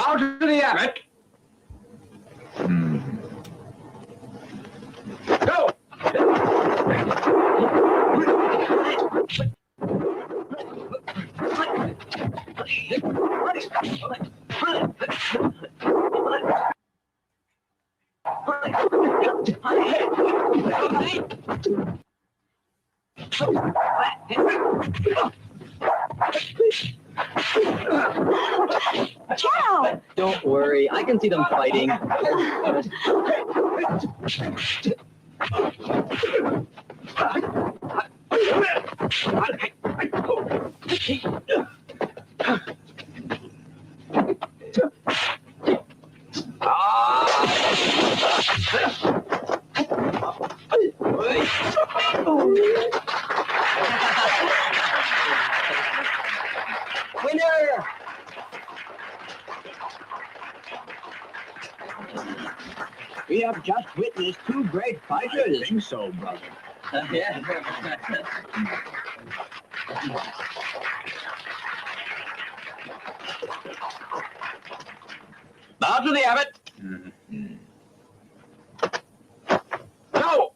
Bow to the abbot. Go! Ciao! Don't worry, I can see them fighting. Winner! We have just witnessed two great fighters. I think so, brother. Yeah. Bow to the abbot. Go!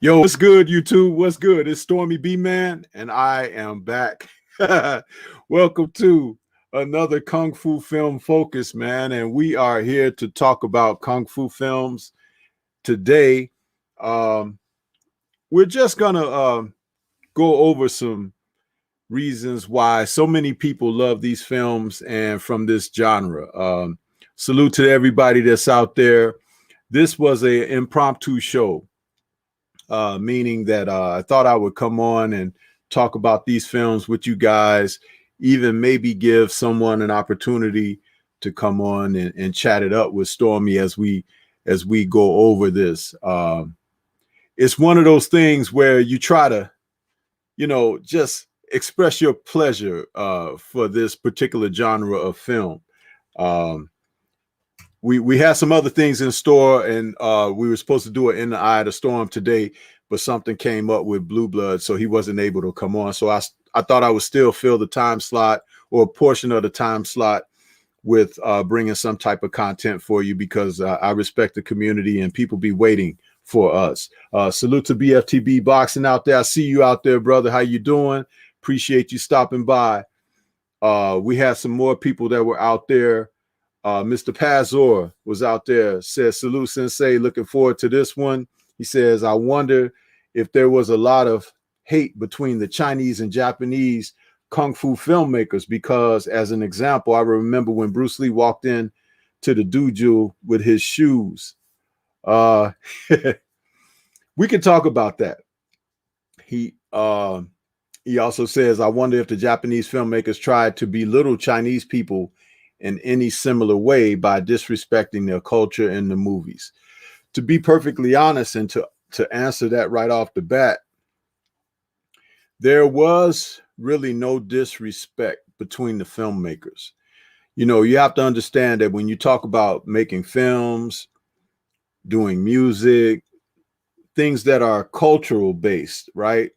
Yo, what's good, YouTube? What's good? It's Stormy B Man, and I am back. Welcome to another Kung Fu Film Focus, man. And we are here to talk about Kung Fu films today. We're just gonna go over some reasons why so many people love these films and from this genre. Salute to everybody that's out there. This was an impromptu show. Meaning that I thought I would come on and talk about these films with you guys, even maybe give someone an opportunity to come on and chat it up with Stormy as we go over this. It's one of those things where you try to, just express your pleasure for this particular genre of film. We had some other things in store, and we were supposed to do it in the eye of the storm today, but something came up with Blue Blood, so he wasn't able to come on. So I thought I would still fill the time slot or a portion of the time slot with bringing some type of content for you, because I respect the community and people be waiting for us. Salute to BFTB Boxing out there. I see you out there, brother. How you doing? Appreciate you stopping by. We had some more people that were out there. Mr. Pazor was out there, says, salute Sensei, looking forward to this one. He says, I wonder if there was a lot of hate between the Chinese and Japanese Kung Fu filmmakers, because as an example, I remember when Bruce Lee walked in to the dojo with his shoes. We can talk about that. He also says, I wonder if the Japanese filmmakers tried to belittle Chinese people in any similar way by disrespecting their culture in the movies. To be perfectly honest, and to answer that right off the bat, there was really no disrespect between the filmmakers. You have to understand that when you talk about making films, doing music, things that are cultural based, right?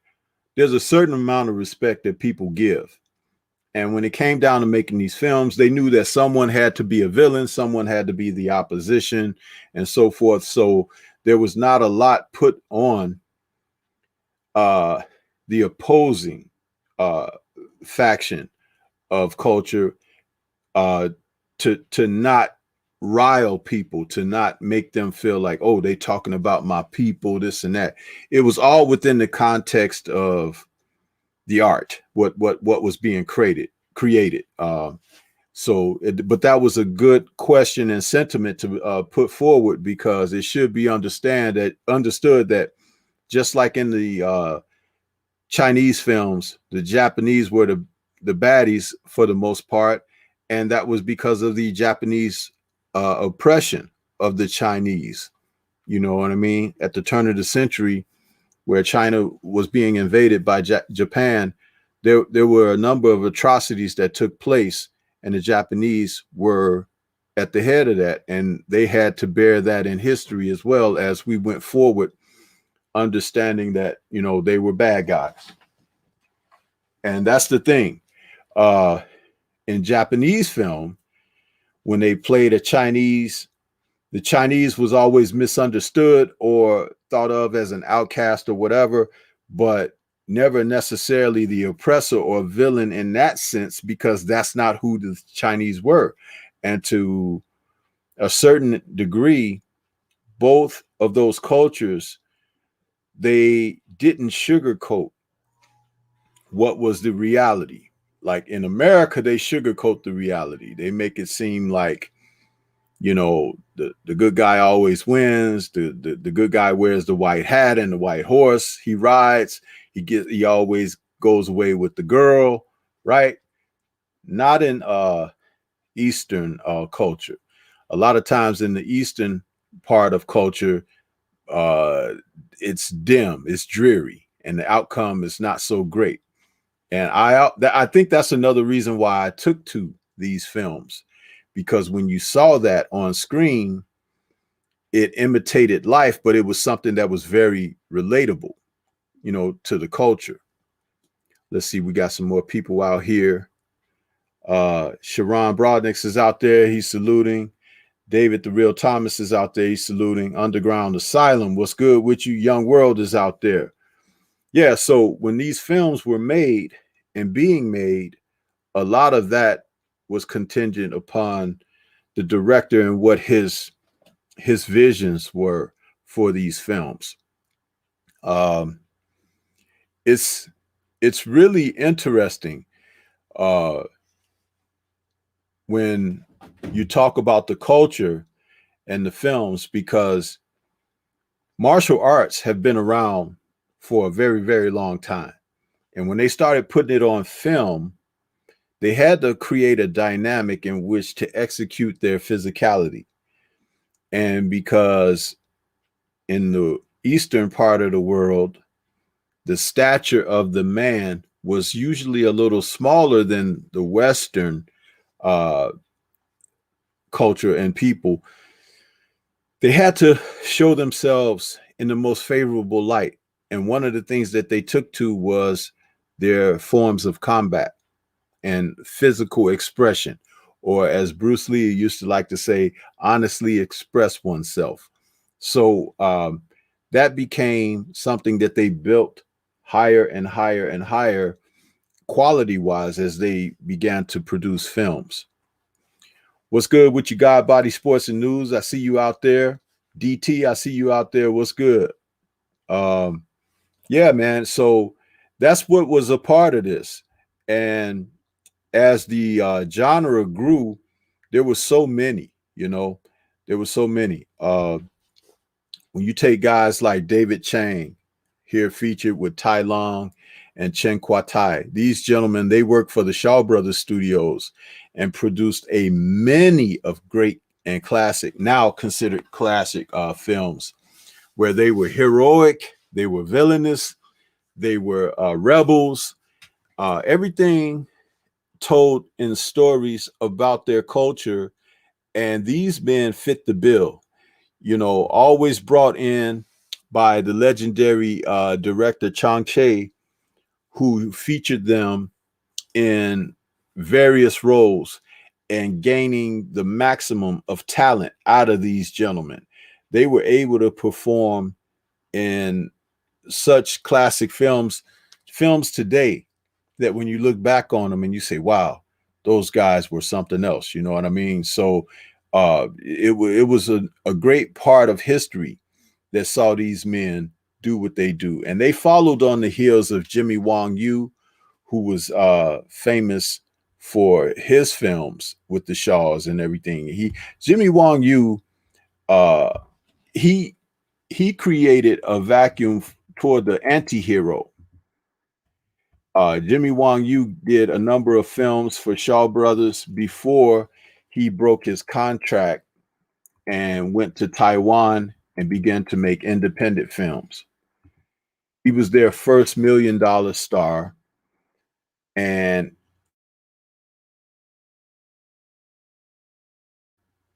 There's a certain amount of respect that people give. And when it came down to making these films, they knew that someone had to be a villain, someone had to be the opposition, and so forth. So there was not a lot put on the opposing faction of culture to not rile people, to not make them feel like, oh, they talking about my people, this and that. It was all within the context of the art, what was being created. But that was a good question and sentiment to put forward, because it should be understood that just like in the Chinese films, the Japanese were the baddies for the most part, and that was because of the Japanese oppression of the Chinese. You know what I mean? At the turn of the century, where China was being invaded by Japan, there were a number of atrocities that took place, and the Japanese were at the head of that, and they had to bear that in history as well as we went forward, understanding that, you know, they were bad guys. And that's the thing. In Japanese film, when they played the Chinese was always misunderstood or thought of as an outcast or whatever, but never necessarily the oppressor or villain in that sense, because that's not who the Chinese were. And to a certain degree, both of those cultures, they didn't sugarcoat what was the reality. Like in America, they sugarcoat the reality. They make it seem like, you know, the good guy always wins. The good guy wears the white hat and the white horse. He rides. He always goes away with the girl, right? Not in Eastern culture. A lot of times in the Eastern part of culture, it's dim, it's dreary, and the outcome is not so great. And I think that's another reason why I took to these films, because when you saw that on screen, it imitated life, but it was something that was very relatable, you know, to the culture. Let's see, we got some more people out here. Sharon Brodniks is out there. He's saluting. David the Real Thomas is out there. He's saluting. Underground Asylum, what's good with you? Young World is out there. Yeah, so when these films were made and being made, a lot of that was contingent upon the director and what his visions were for these films. It's really interesting when you talk about the culture and the films, because martial arts have been around for a very, very long time. And when they started putting it on film, they had to create a dynamic in which to execute their physicality. And because in the Eastern part of the world, the stature of the man was usually a little smaller than the Western culture and people, they had to show themselves in the most favorable light. And one of the things that they took to was their forms of combat and physical expression, or as Bruce Lee used to like to say, honestly express oneself. So that became something that they built higher and higher and higher quality-wise as they began to produce films. What's good with you, God Body Sports and News? I see you out there. DT, I see you out there. What's good? Yeah, man. So that's what was a part of this. And as the genre grew, there were so many, you know, there were so many. When you take guys like David Chang, here featured with Tai Long and Chen Kuai-tai, these gentlemen, they worked for the Shaw Brothers Studios and produced a many of great and classic, now considered classic films, where they were heroic, they were villainous, they were rebels, everything told in stories about their culture. And these men fit the bill, you know, always brought in by the legendary director Chang Che, who featured them in various roles and gaining the maximum of talent out of these gentlemen. They were able to perform in such classic films today, that when you look back on them and you say, wow, those guys were something else, you know what I mean? So it was a great part of history that saw these men do what they do. And they followed on the heels of Jimmy Wong Yu, who was famous for his films with the Shaws and everything. Jimmy Wong Yu, he created a vacuum toward the anti-hero. Jimmy Wong Yu did a number of films for Shaw Brothers before he broke his contract and went to Taiwan and began to make independent films. He was their first $1 million star, and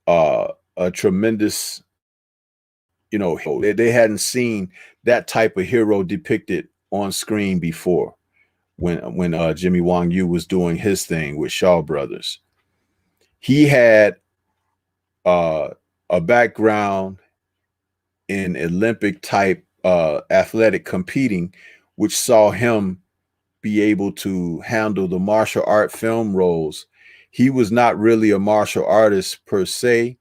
a tremendous, they hadn't seen that type of hero depicted on screen before when Jimmy Wong Yu was doing his thing with Shaw Brothers. He had a background in Olympic type athletic competing, which saw him be able to handle the martial art film roles. He was not really a martial artist per se,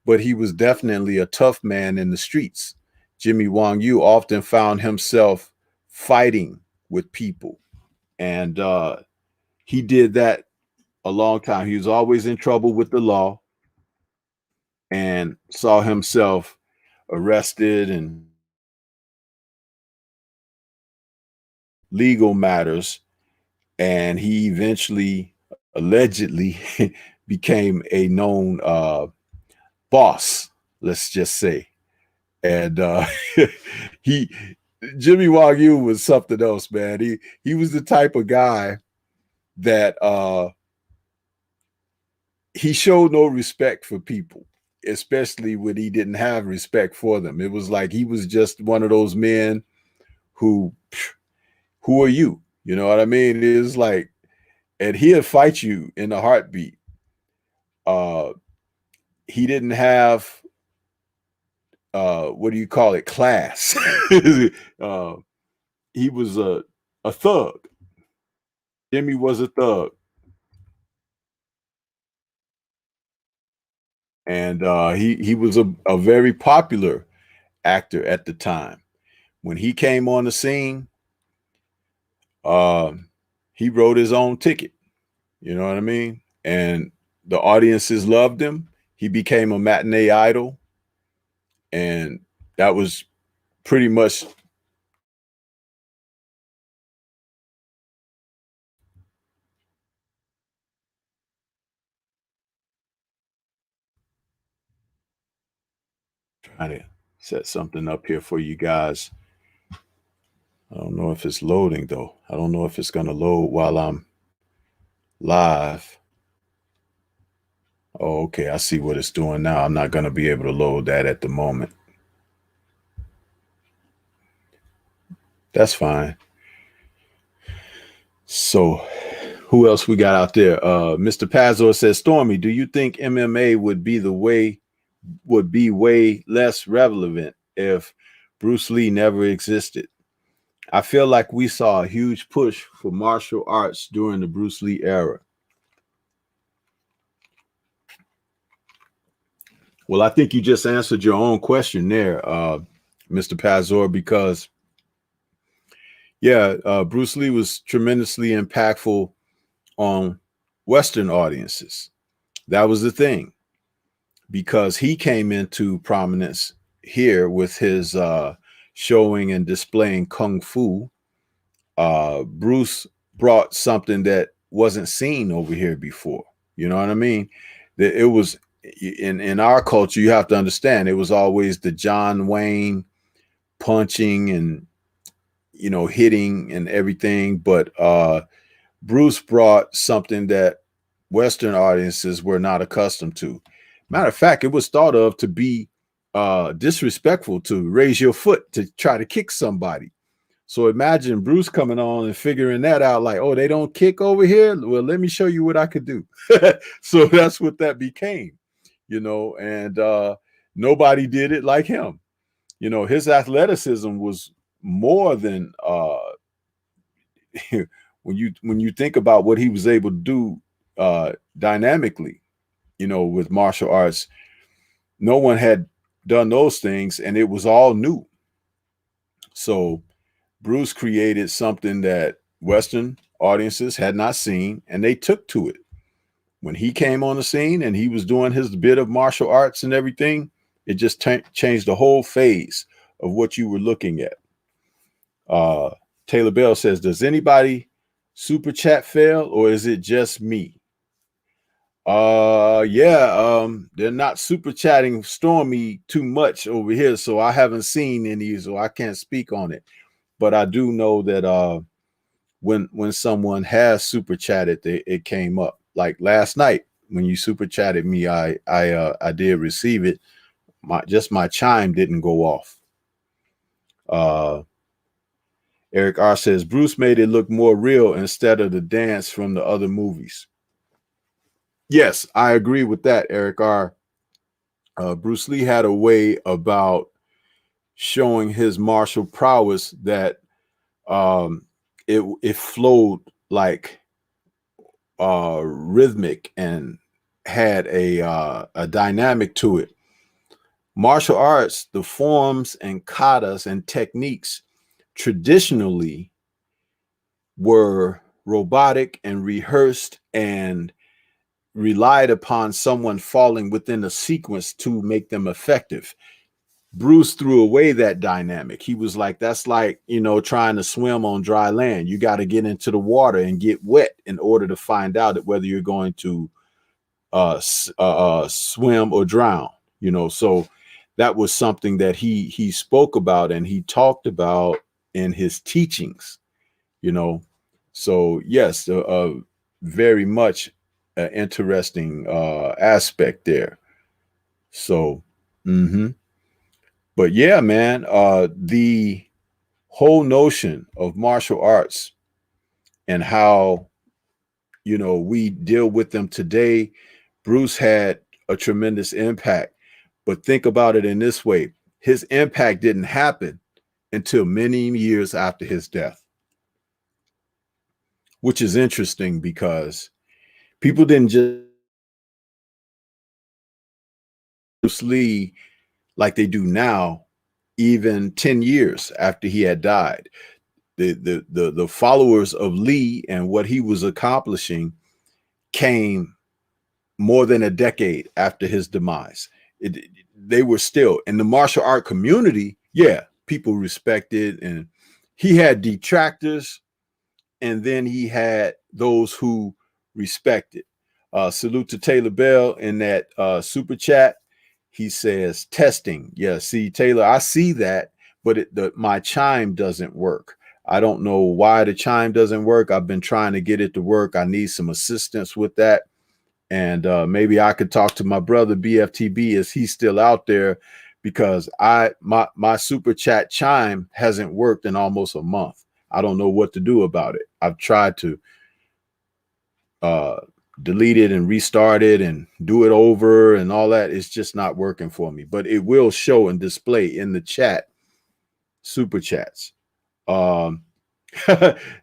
but he was definitely a tough man in the streets. Jimmy Wong Yu often found himself fighting with people, and he did that a long time. He was always in trouble with the law and saw himself arrested and legal matters, and he eventually allegedly became a known boss, let's just say. And he Jimmy Wong Yu was something else, man. He was the type of guy that he showed no respect for people, especially when he didn't have respect for them. It was like he was just one of those men who are you? You know what I mean? It is like, and he'll fight you in a heartbeat. He didn't have what do you call it? Class. He was a thug. Jimmy was a thug. And he was a very popular actor at the time. When he came on the scene, he wrote his own ticket. You know what I mean? And the audiences loved him. He became a matinee idol. And that was pretty much trying to set something up here for you guys. I don't know if it's loading though. I don't know if it's going to load while I'm live. Oh, okay. I see what it's doing now. I'm not going to be able to load that at the moment. That's fine. So who else we got out there? Mr. Pazor says, Stormy, do you think MMA would be way less relevant if Bruce Lee never existed? I feel like we saw a huge push for martial arts during the Bruce Lee era. Well, I think you just answered your own question there, Mr. Pazor, because Bruce Lee was tremendously impactful on Western audiences. That was the thing, because he came into prominence here with his showing and displaying kung fu. Bruce brought something that wasn't seen over here before. You know what I mean? That it was in our culture, you have to understand, it was always the John Wayne punching and hitting and everything, but Bruce brought something that Western audiences were not accustomed to. Matter of fact, it was thought of to be disrespectful to raise your foot to try to kick somebody. So imagine Bruce coming on and figuring that out, like, oh, they don't kick over here? Well, let me show you what I could do. So that's what that became, and nobody did it like him. His athleticism was more than when you think about what he was able to do dynamically, you know, with martial arts. No one had done those things, and it was all new. So Bruce created something that Western audiences had not seen, and they took to it. When he came on the scene and he was doing his bit of martial arts and everything, it just changed the whole phase of what you were looking at. Taylor Bell says, does anybody super chat fail, or is it just me? They're not super chatting Stormy too much over here, so I haven't seen any, so I can't speak on it. But I do know that when someone has super chatted, it came up. Like last night when you super chatted me, I did receive it. My chime didn't go off. Eric R says Bruce made it look more real instead of the dance from the other movies. Yes, I agree with that, Eric R. Bruce Lee had a way about showing his martial prowess that it flowed like rhythmic and had a dynamic to it. Martial arts, the forms and katas and techniques traditionally were robotic and rehearsed and relied upon someone falling within a sequence to make them effective. Bruce threw away that dynamic. He was like, that's like, you know, trying to swim on dry land. You got to get into the water and get wet in order to find out whether you're going to swim or drown, you know. So that was something that he spoke about and he talked about in his teachings, you know. So yes, very much an interesting aspect there. So but yeah, man, the whole notion of martial arts and how, you know, we deal with them today, Bruce had a tremendous impact. But think about it in this way. His impact didn't happen until many years after his death, which is interesting because people didn't just Bruce Lee like they do now, even 10 years after he had died. The followers of Lee and what he was accomplishing came more than a decade after his demise. They were still in the martial art community. Yeah, people respected, and he had detractors, and then he had those who respected. Salute to Taylor Bell in that super chat. He says testing. Yeah, see, Taylor, I see that, but my chime doesn't work. I don't know why the chime doesn't work. I've been trying to get it to work. I need some assistance with that. And maybe I could talk to my brother BFTB, is he's still out there, because my super chat chime hasn't worked in almost a month. I don't know what to do about it. I've tried to delete it and restart it and do it over and all that. It's just not working for me, but it will show and display in the chat, super chats.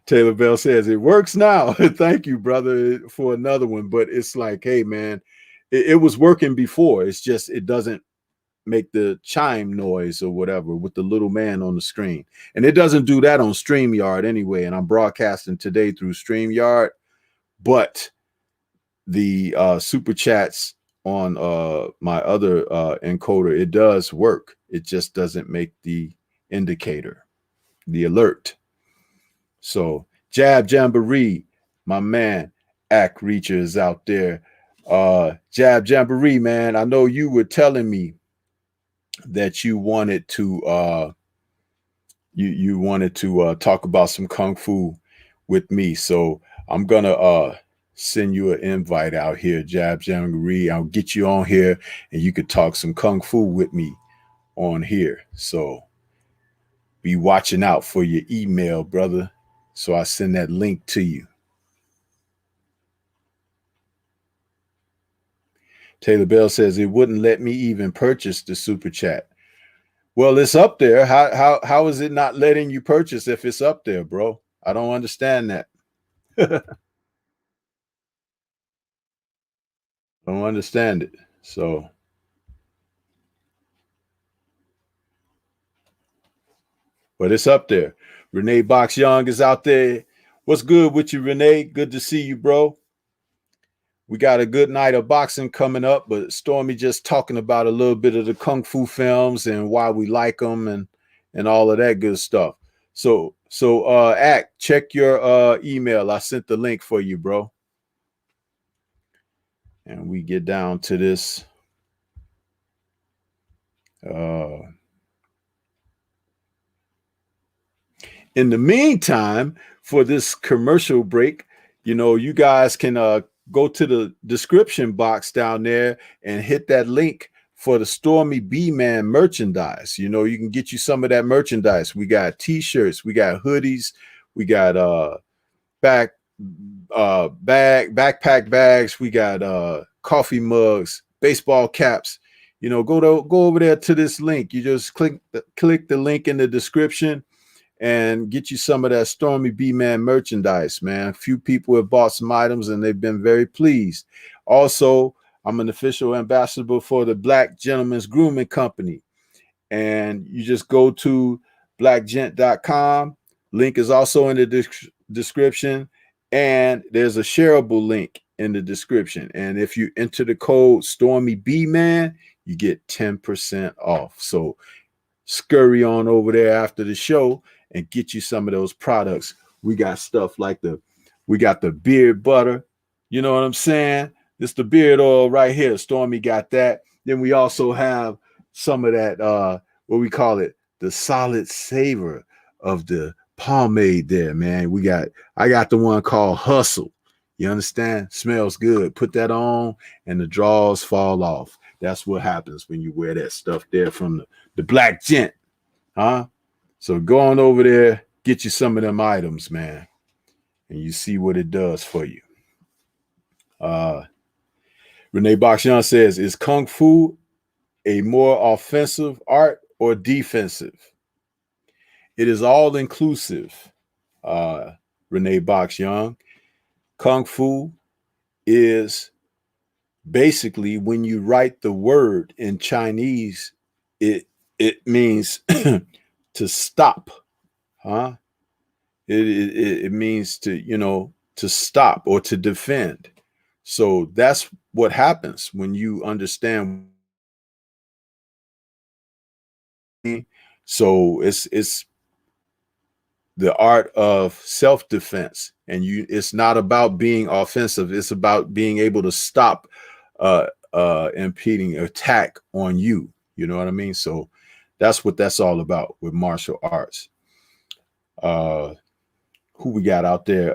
Taylor Bell says it works now. Thank you, brother, for another one. But it's like, hey, man, it was working before. It's just it doesn't make the chime noise or whatever with the little man on the screen. And it doesn't do that on StreamYard anyway. And I'm broadcasting today through StreamYard. But the super chats on my other encoder, it does work. It just doesn't make the indicator, the alert. So Jab Jamboree, my man, Ack Reacher is out there. Jab Jamboree, man, I know you were telling me that you wanted to you wanted to talk about some kung fu with me. So I'm gonna send you an invite out here, Jab Jamboree. I'll get you on here and you could talk some kung fu with me on here. So be watching out for your email, brother. So I send that link to you. Taylor Bell says it wouldn't let me even purchase the super chat. Well, it's up there. How is it not letting you purchase if it's up there, bro? I don't understand that. don't understand it. So but it's up there. Renee Box Young is out there. What's good with you, Renee? Good to see you, bro. We got a good night of boxing coming up, but Stormy just talking about a little bit of the Kung Fu films and why we like them and all of that good stuff. So Act, check your email. I sent the link for you, bro. And we get down to this. In the meantime, for this commercial break, you know, you guys can go to the description box down there and hit that link for the Stormy B-Man merchandise. You know, you can get you some of that merchandise. We got t-shirts, we got hoodies, we got backpack bags, we got coffee mugs, baseball caps. You know, go over there to this link. You just click the link in the description and get you some of that Stormy B-Man merchandise, man. A few people have bought some items and they've been very pleased. Also, I'm an official ambassador for the Black Gentleman's Grooming Company. And you just go to blackgent.com. Link is also in the description. And there's a shareable link in the description. And if you enter the code Stormy B-Man, you get 10% off. So scurry on over there after the show and get you some of those products. We got stuff like we got the beard butter. You know what I'm saying? It's the beard oil right here. Stormy got that. Then we also have some of that, what we call it, the solid savor of the pomade there, man. I got the one called Hustle. You understand? Smells good. Put that on and the draws fall off. That's what happens when you wear that stuff there from the Black Gent. Huh? So go on over there, get you some of them items, man. And you see what it does for you. Renee Boxian says, is Kung Fu a more offensive art or defensive? It is all inclusive, Renee Boxian. Kung Fu is basically, when you write the word in Chinese, it means to stop, huh? It means to, you know, to stop or to defend. So that's what happens when you understand. So it's the art of self-defense, and it's not about being offensive. It's about being able to stop impeding attack on you. You know what I mean? So that's what that's all about with martial arts. Who we got out there?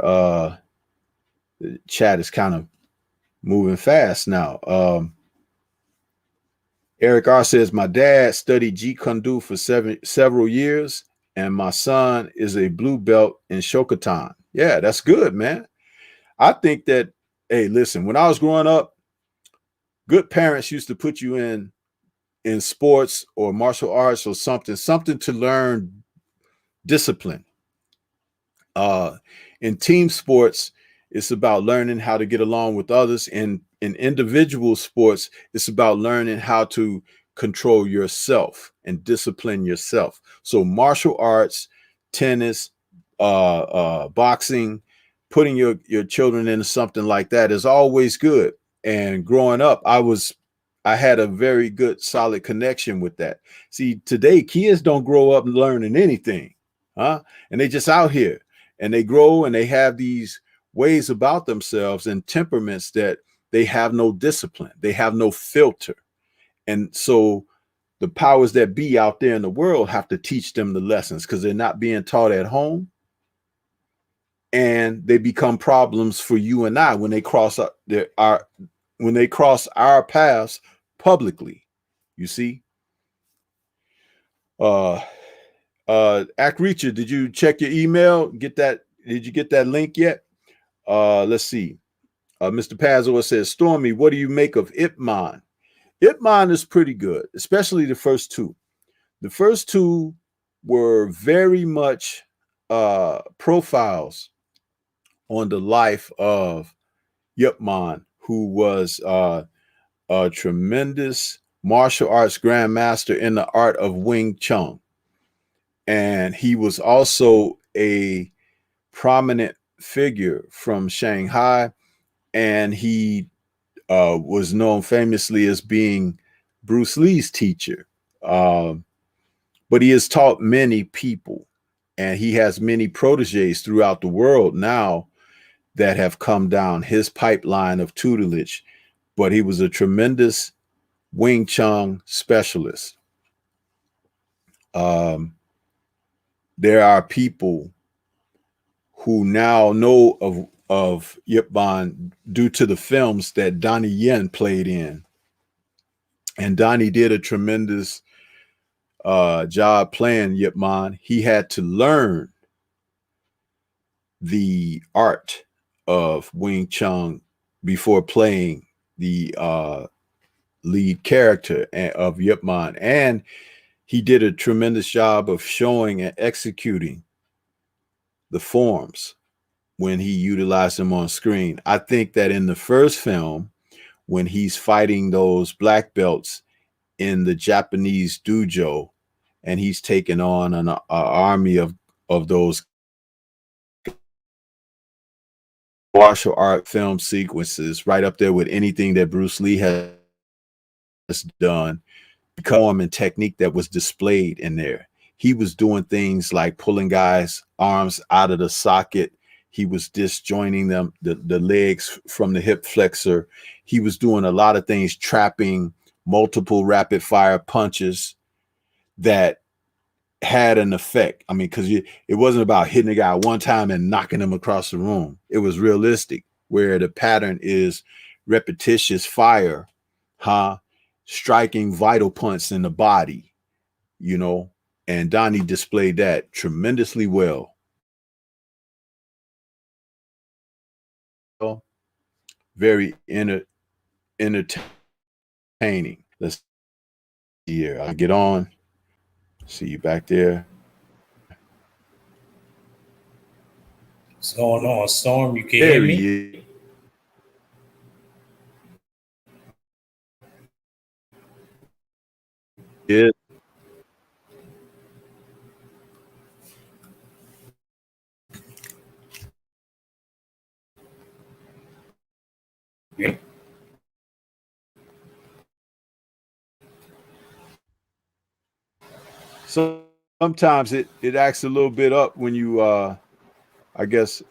The chat is kind of moving fast now. Eric R says, my dad studied Jeet Kune Do for several years, and my son is a blue belt in Shokotan. Yeah, that's good, man. I think that, hey, listen, when I was growing up, good parents used to put you in sports or martial arts or something to learn discipline. In team sports, it's about learning how to get along with others. In individual sports, it's about learning how to control yourself and discipline yourself. So martial arts, tennis, boxing, putting your children into something like that is always good. And growing up, I had a very good, solid connection with that. See, today, kids don't grow up learning anything, huh? And they just out here. And they grow and they have these ways about themselves and temperaments that they have no discipline. They have no filter. And so the powers that be out there in the world have to teach them the lessons because they're not being taught at home. And they become problems for you and I when they cross our paths publicly. You see? Act Reacher, did you check your email? Did you get that link yet? Let's see. Mr. Pazzoa says, Stormy, what do you make of Ip Man? Ip Man is pretty good, especially the first two. The first two were very much profiles on the life of Ip Man, who was a tremendous martial arts grandmaster in the art of Wing Chun. And he was also a prominent figure from Shanghai. And he was known famously as being Bruce Lee's teacher. But he has taught many people, and he has many proteges throughout the world now that have come down his pipeline of tutelage. But he was a tremendous Wing Chun specialist. There are people who now know of Yip Man due to the films that Donnie Yen played in. And Donnie did a tremendous job playing Yip Man. He had to learn the art of Wing Chun before playing the lead character of Yip Man. And he did a tremendous job of showing and executing the forms when he utilized them on screen. I think that in the first film, when he's fighting those black belts in the Japanese dojo, and he's taken on an army of those martial art film sequences, right up there with anything that Bruce Lee has done, form and technique that was displayed in there. He was doing things like pulling guys' arms out of the socket. He was disjoining them, the legs from the hip flexor. He was doing a lot of things, trapping multiple rapid fire punches that had an effect. I mean, because it wasn't about hitting a guy one time and knocking him across the room. It was realistic, where the pattern is repetitious fire, striking vital points in the body, you know, and Donnie displayed that tremendously well. Very entertaining. Let's see here. I'll get on. See you back there. What's going on, Storm? You can hear me? Yeah. Yeah. So sometimes it acts a little bit up when you I guess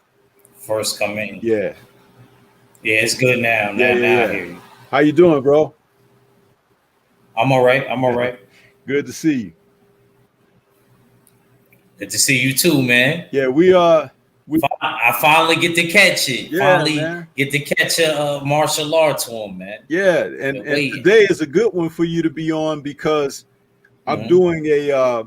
First come in. Yeah. Yeah, it's good now. Now I hear you. How you doing, bro? I'm all right. I'm all right. Good to see you. Good to see you too, man. Yeah, I finally get to catch it. Yeah, finally man. Get to catch a martial arts one, man. Yeah, and today is a good one for you to be on because I'm doing a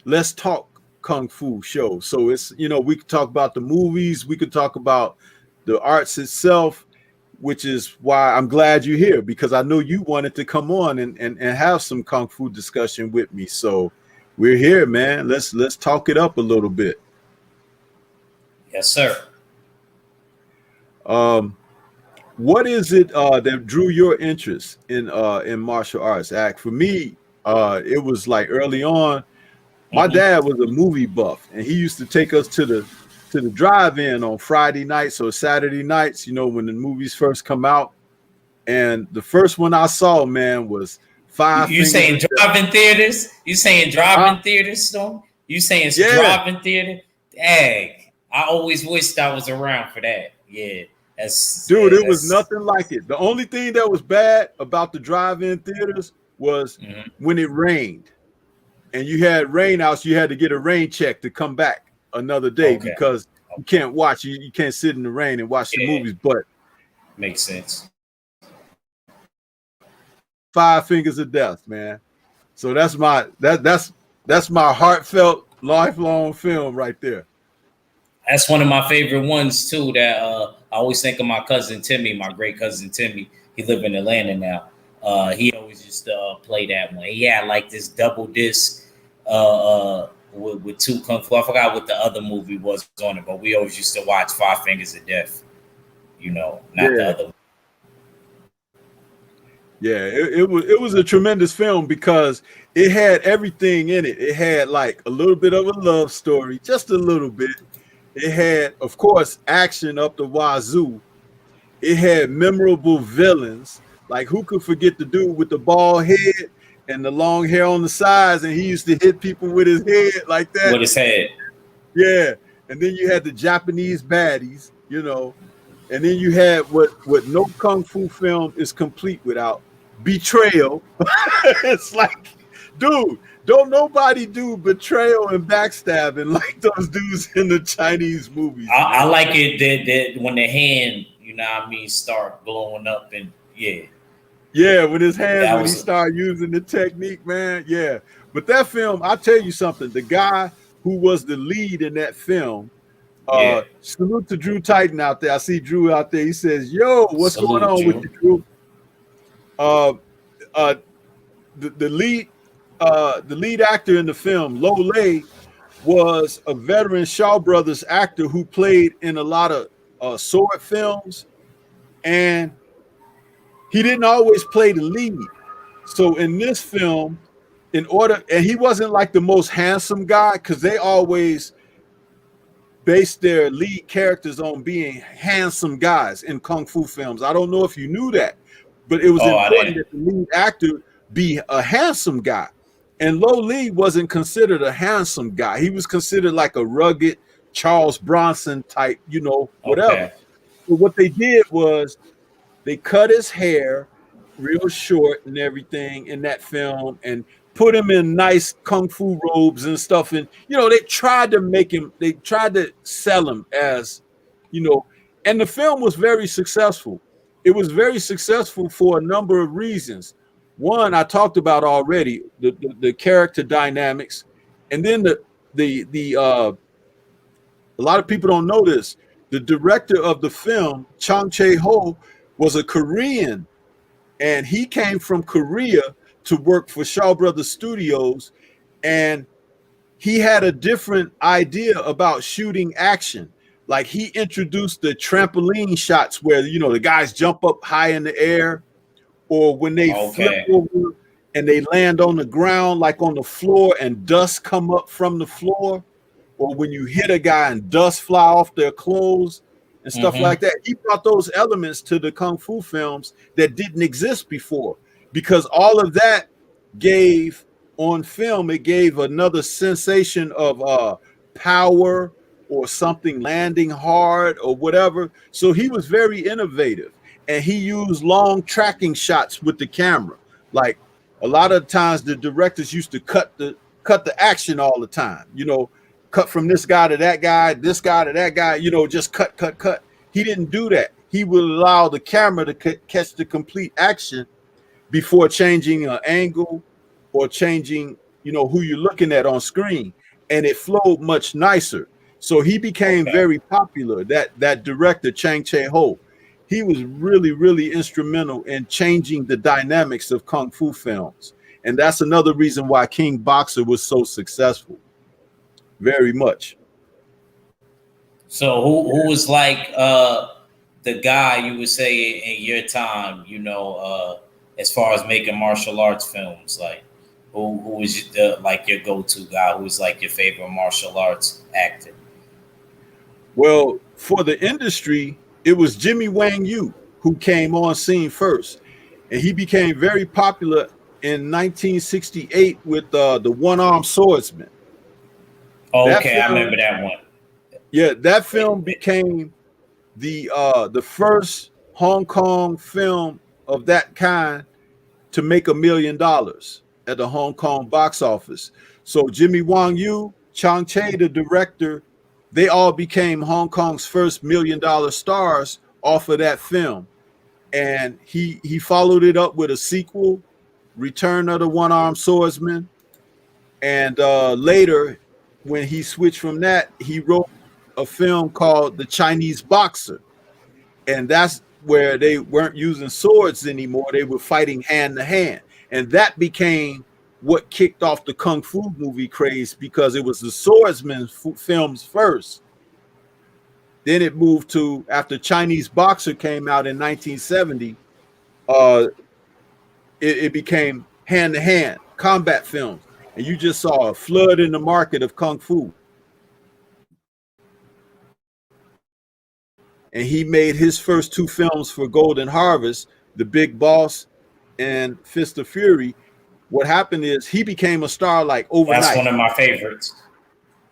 Let's Talk Kung Fu show. So it's, you know, we could talk about the movies, we could talk about the arts itself, which is why I'm glad you're here, because I know you wanted to come on and have some Kung Fu discussion with me. So we're here, man. Let's talk it up a little bit. Yes, sir. What is it that drew your interest in martial arts? For me, it was like early on. My dad was a movie buff, and he used to take us to the drive-in on Friday nights or Saturday nights, you know, when the movies first come out. And the first one I saw, man, was Five You Fingers saying of Death. drive-in theaters? You saying drive-in theaters, Storm? You saying drive-in theater? Dang. I always wished I was around for that. Yeah. Dude, it was nothing like it. The only thing that was bad about the drive-in theaters was when it rained and you had rainouts, you had to get a rain check to come back another day because you can't watch, you can't sit in the rain and watch the movies. But makes sense. Five Fingers of Death, man. So that's my heartfelt lifelong film right there. That's one of my favorite ones too. That I always think of my cousin Timmy, my great cousin Timmy. He lives in Atlanta now. He always used to play that one. He had like this double disc with two Kung Fu. I forgot what the other movie was on it, but we always used to watch Five Fingers of Death. You know, not the other one. Yeah, it was a tremendous film because it had everything in it. It had like a little bit of a love story, just a little bit. It had, of course, action up the wazoo. It had memorable villains. Like who could forget the dude with the bald head and the long hair on the sides, and he used to hit people with his head like that. With his head. Yeah, and then you had the Japanese baddies, you know, and then you had what no kung fu film is complete without: betrayal. It's like, dude, don't nobody do betrayal and backstabbing like those dudes in the Chinese movies. I like it that when the hand, you know what I mean, start blowing up and Yeah, with his hands, That when he was- started using the technique, man. Yeah. But that film, I'll tell you something. The guy who was the lead in that film, salute to Drew Titan out there. I see Drew out there. He says, yo, what's Salute, going on Drew. with you, Drew? The lead actor in the film, Lo Lei, was a veteran Shaw Brothers actor who played in a lot of sword films, and he didn't always play the lead. So in this film, and he wasn't like the most handsome guy, because they always based their lead characters on being handsome guys in kung fu films. I don't know if you knew that, but it was important that the lead actor be a handsome guy. And Lo Lee wasn't considered a handsome guy. He was considered like a rugged Charles Bronson type, you know, whatever. Okay. So what they did was they cut his hair real short and everything in that film and put him in nice kung fu robes and stuff. And, you know, they tried to sell him as, you know, and the film was very successful. It was very successful for a number of reasons. One, I talked about already, the character dynamics. And then a lot of people don't know this. The director of the film, Chang Che-ho, was a Korean, and he came from Korea to work for Shaw Brothers Studios, and he had a different idea about shooting action. Like he introduced the trampoline shots where, you know, the guys jump up high in the air, or when they flip over and they land on the ground, like on the floor, and dust come up from the floor, or when you hit a guy and dust fly off their clothes and stuff like that. He brought those elements to the kung fu films that didn't exist before, because all of that gave on film, it gave another sensation of power or something landing hard or whatever. So he was very innovative, and he used long tracking shots with the camera. Like a lot of times the directors used to cut the action all the time, you know, cut from this guy to that guy, this guy to that guy, you know, just cut. He didn't do that. He would allow the camera to catch the complete action before changing an angle or changing, you know, who you're looking at on screen, and it flowed much nicer. So he became very popular. That director, Chang Che-ho, he was really, really instrumental in changing the dynamics of kung fu films, and that's another reason why King Boxer was so successful. Very much. So who was like the guy you would say in your time, you know, as far as making martial arts films, like who was like your go-to guy? Who was like your favorite martial arts actor? Well, for the industry, it was Jimmy Wang Yu who came on scene first, and he became very popular in 1968 with the One-Armed Swordsman. Oh, okay, I remember that one. Yeah, that film became the first Hong Kong film of that kind to make $1 million at the Hong Kong box office. So Jimmy Wang Yu, Chang Che, the director, they all became Hong Kong's first $1 million stars off of that film. And he followed it up with a sequel, Return of the One-Armed Swordsman. And later, when he switched from that, he wrote a film called The Chinese Boxer. And that's where they weren't using swords anymore. They were fighting hand to hand. And that became what kicked off the Kung Fu movie craze, because it was the swordsman films first. Then it moved to, after Chinese Boxer came out in 1970, it became hand-to-hand combat films, and you just saw a flood in the market of kung fu. And he made his first 2 films for Golden Harvest, The Big Boss and Fist of Fury. What happened is he became a star like overnight. That's one of my favorites.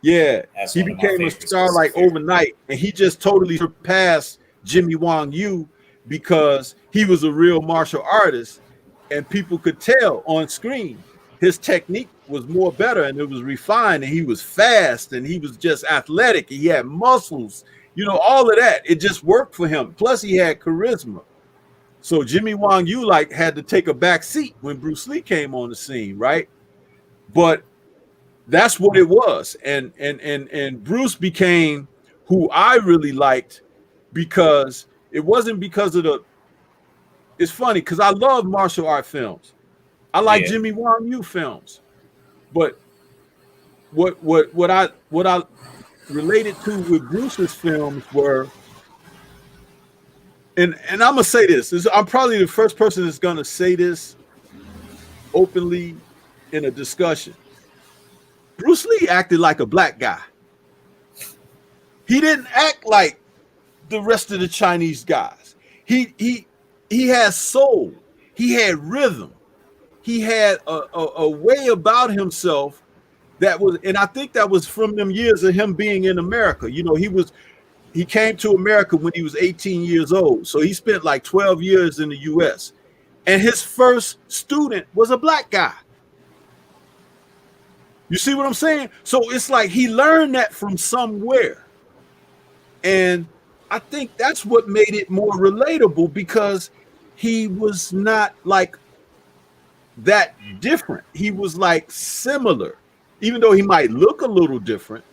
Yeah, That's he became a star like overnight, and he just totally surpassed Jimmy Wong Yu because he was a real martial artist, and people could tell on screen his technique was more better, and it was refined, and he was fast, and he was just athletic. He had muscles, you know, all of that. It just worked for him. Plus, he had charisma. So Jimmy Wong Yu like had to take a back seat when Bruce Lee came on the scene, right? But that's what it was. And Bruce became who I really liked because it wasn't because of the, it's funny because I love martial art films. I like Jimmy Wong Yu films. But what I related to with Bruce's films were, and I'm gonna say this, I'm probably the first person that's gonna say this openly in a discussion. Bruce Lee acted like a black guy. He didn't act like the rest of the Chinese guys. He had soul. He had rhythm. He had a way about himself that was, and I think that was from them years of him being in America. You know, he came to America when he was 18 years old. So he spent like 12 years in the US. And his first student was a black guy. You see what I'm saying? So it's like he learned that from somewhere. And I think that's what made it more relatable because he was not like that different. He was like similar, even though he might look a little different,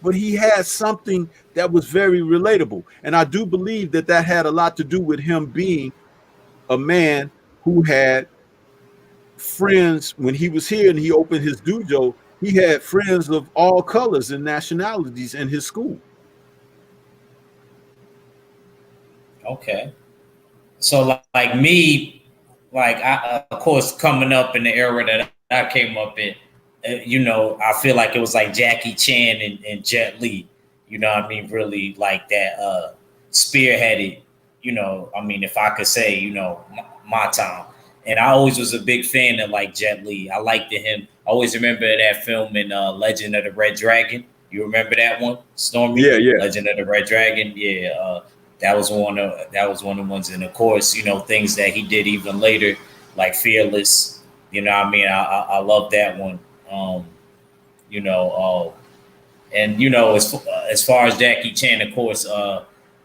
but he had something that was very relatable. And I do believe that that had a lot to do with him being a man who had friends. When he was here and he opened his dojo, he had friends of all colors and nationalities in his school. Okay. So like me, like I, of course, coming up in the era that I came up in, you know, I feel like it was like Jackie Chan and Jet Li, you know what I mean? Really like that spearheaded, you know, I mean, if I could say, you know, my time. And I always was a big fan of like Jet Li. I liked him. I always remember that film in Legend of the Red Dragon. You remember that one, Stormy? Yeah. Legend of the Red Dragon. Yeah, that was one of the ones. And of course, you know, things that he did even later, like Fearless. You know what I mean? I love that one. You know, and you know, as far as Jackie Chan, of course,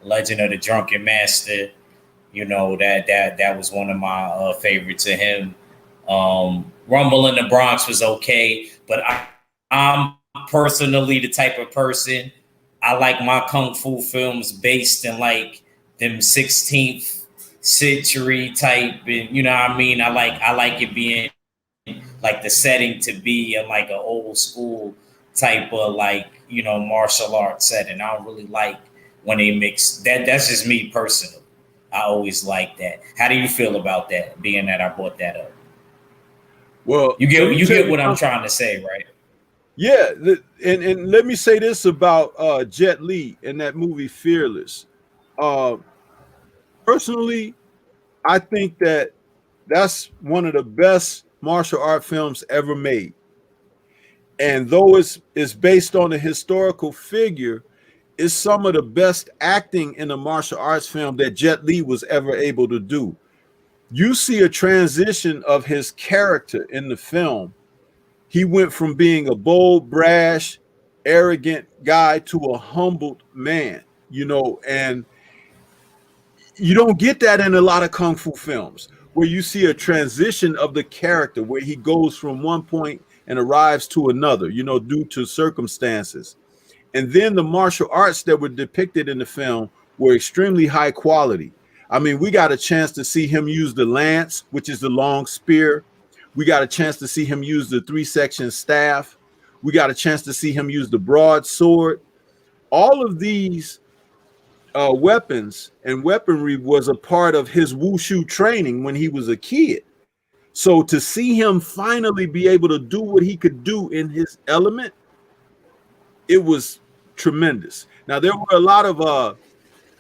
Legend of the Drunken Master. You know, that was one of my favorites of him. Rumble in the Bronx was okay, but I'm personally the type of person, I like my kung fu films based in like them 16th century type, and you know what I mean? I like it being like the setting to be in like an old school type of like, you know, martial arts setting. I don't really like when they mix that. That's just me personally. I always like that. How do you feel about that, being that I brought that up? Well, you get what I'm trying to say, right? Yeah, and let me say this about Jet Li in that movie Fearless. Personally, I think that that's one of the best martial art films ever made. And though it's based on a historical figure, it's some of the best acting in a martial arts film that Jet Li was ever able to do. You see a transition of his character in the film. He went from being a bold, brash, arrogant guy to a humbled man, you know, and you don't get that in a lot of kung fu films where you see a transition of the character where he goes from one point and arrives to another, you know, due to circumstances. And then the martial arts that were depicted in the film were extremely high quality. I mean, we got a chance to see him use the lance, which is the long spear. We got a chance to see him use the 3-section staff. We got a chance to see him use the broadsword. All of these weapons and weaponry was a part of his wushu training when he was a kid. So to see him finally be able to do what he could do in his element, it was tremendous. Now there were a lot of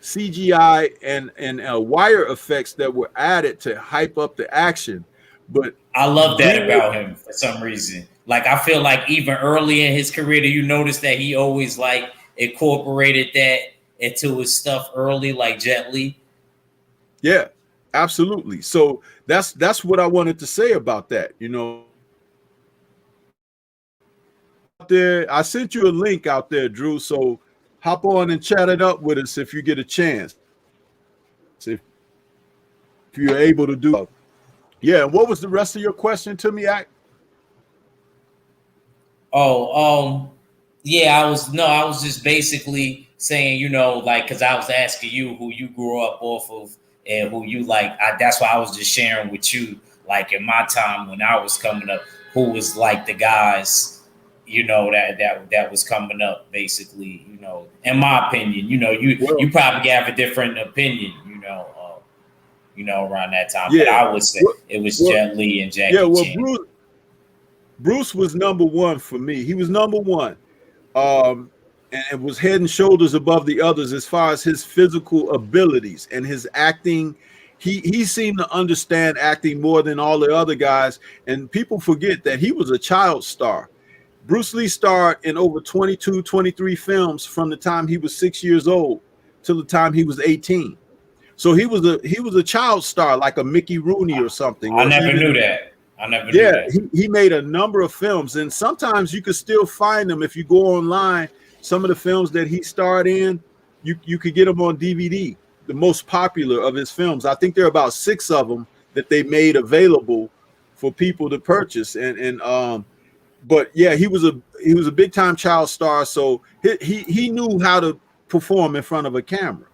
CGI and wire effects that were added to hype up the action, but I love that about him for some reason. Like I feel like even early in his career, do you notice that he always like incorporated that into his stuff early, like Jet Li? Yeah, absolutely. So that's what I wanted to say about that. You know, out there, I sent you a link out there, Drew. So hop on and chat it up with us if you get a chance. If you're able to do it. Yeah, and what was the rest of your question to me, Ack? Yeah, I was just basically saying, you know, like, because I was asking you who you grew up off of and who you like. That's why I was just sharing with you, like in my time when I was coming up, who was like the guys, you know, that was coming up, basically, you know, in my opinion. You know, you probably have a different opinion, you know, around that time. Yeah, but I would say it was Jet Li and Jackie Chan. Bruce was number one for me. He was number one. And it was head and shoulders above the others as far as his physical abilities and his acting. He seemed to understand acting more than all the other guys. And people forget that he was a child star. Bruce Lee starred in over 22, 23 films from the time he was 6 years old till the time he was 18. So he was a child star, like a Mickey Rooney or something. I never knew that. Yeah, he made a number of films, and sometimes you could still find them if you go online. Some of the films that he starred in, you could get them on DVD. The most popular of his films, I think there are about 6 of them that they made available for people to purchase. But yeah, he was a big time child star, so he knew how to perform in front of a camera.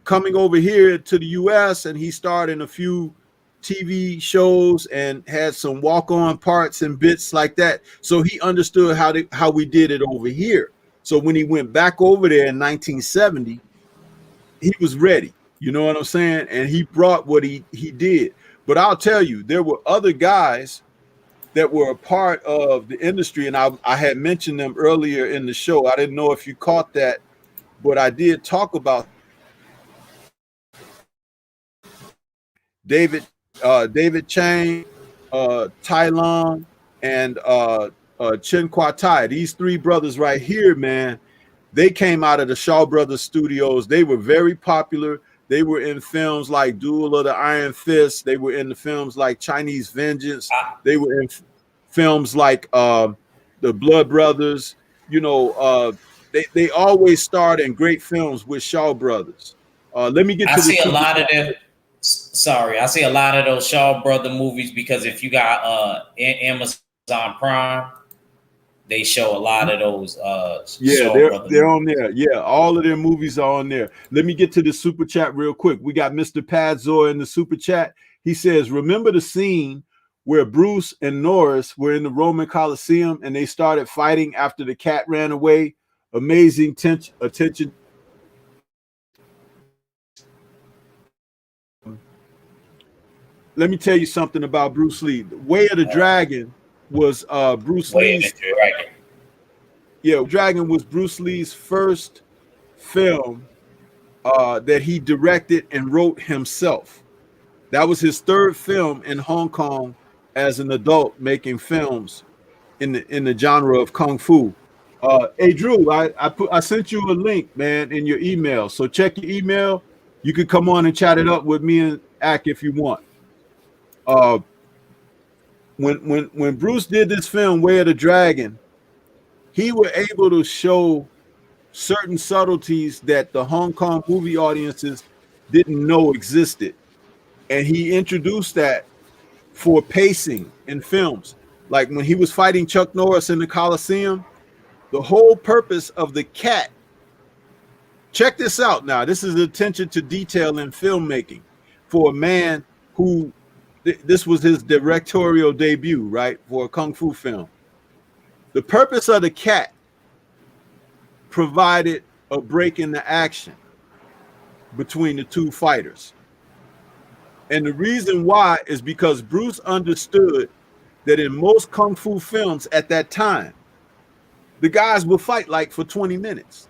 Coming over here to the U.S., and he starred in a few TV shows and had some walk-on parts and bits like that. So he understood how we did it over here. So when he went back over there in 1970, he was ready. You know what I'm saying? And he brought what he did. But I'll tell you, there were other guys that were a part of the industry, and I had mentioned them earlier in the show. I didn't know if you caught that, but I did talk about David Chang, Tai Lung, and Chen Kwa Tai. These 3 brothers right here, man, they came out of the Shaw Brothers studios. They were very popular. They were in films like Duel of the Iron Fist. They were in the films like Chinese Vengeance. They were in films like The Blood Brothers. You know, they always starred in great films with Shaw Brothers. Let me get to see a lot of them. Sorry, I see a lot of those Shaw Brother movies because if you got Amazon Prime, they show a lot of those. Yeah, they're on there. Yeah, all of their movies are on there. Let me get to the super chat real quick. We got Mr. Padzor in the super chat. He says, "Remember the scene where Bruce and Norris were in the Roman Coliseum and they started fighting after the cat ran away? Amazing attention." Let me tell you something about Bruce Lee. Way of the Dragon was Bruce Lee's. Yeah, Dragon was Bruce Lee's first film that he directed and wrote himself. That was his 3rd film in Hong Kong as an adult making films in the genre of kung fu. Hey Drew, I sent you a link, man, in your email. So check your email. You could come on and chat it up with me and Ack if you want. When Bruce did this film, Way of the Dragon, he was able to show certain subtleties that the Hong Kong movie audiences didn't know existed. And he introduced that for pacing in films. Like when he was fighting Chuck Norris in the Coliseum, the whole purpose of the cat, check this out now, this is attention to detail in filmmaking for a man who, this was his directorial debut, right, for a kung fu film. The purpose of the cat provided a break in the action between the 2 fighters. And the reason why is because Bruce understood that in most kung fu films at that time, the guys would fight like for 20 minutes.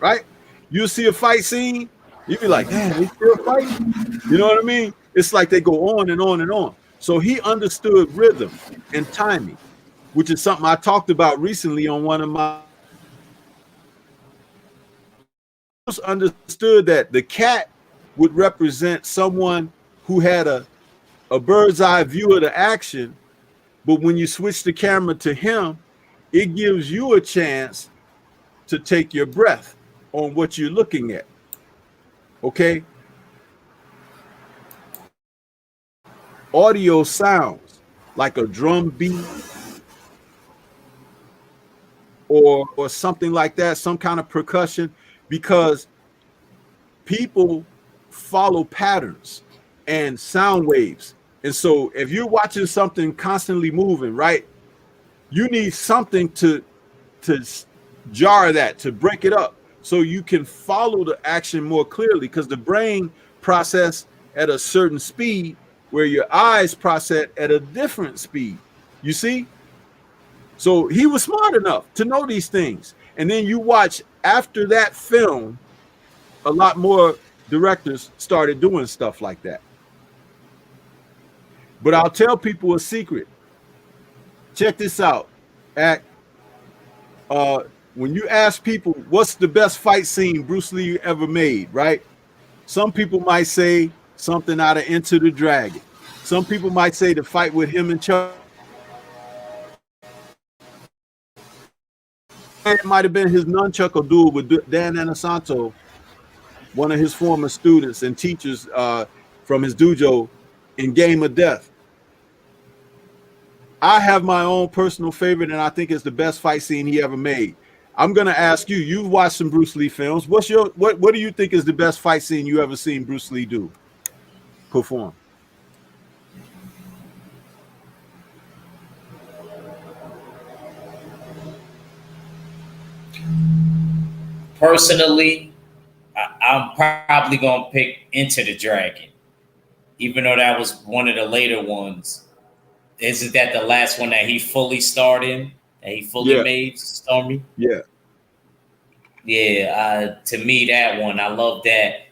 Right? You'll see a fight scene, you'd be like, man, they still fighting. You know what I mean? It's like they go on and on and on. So he understood rhythm and timing, which is something I talked about recently on one of my. Bruce understood that the cat would represent someone who had a bird's eye view of the action, but when you switch the camera to him, it gives you a chance to take your breath on what you're looking at. Okay? Audio sounds like a drum beat or something like that, some kind of percussion, because people follow patterns and sound waves. And so if you're watching something constantly moving, right, you need something to jar that, to break it up, so you can follow the action more clearly, because the brain process at a certain speed where your eyes process at a different speed. You see? So he was smart enough to know these things. And then you watch after that film, a lot more directors started doing stuff like that. But I'll tell people a secret. Check this out. When you ask people what's the best fight scene Bruce Lee ever made, right? Some people might say something out of Enter the Dragon. Some people might say the fight with him and Chuck. It might have been his nunchuck duel with Dan Inosanto, one of his former students and teachers from his dojo in Game of Death. I have my own personal favorite, and I think it's the best fight scene he ever made. I'm gonna ask you. You've watched some Bruce Lee films. What do you think is the best fight scene you ever seen Bruce Lee perform? Personally, I'm probably gonna pick Enter the Dragon, even though that was one of the later ones. Isn't that the last one that he fully starred in? That he fully made, Stormy? Yeah. Yeah, to me, that one, I love that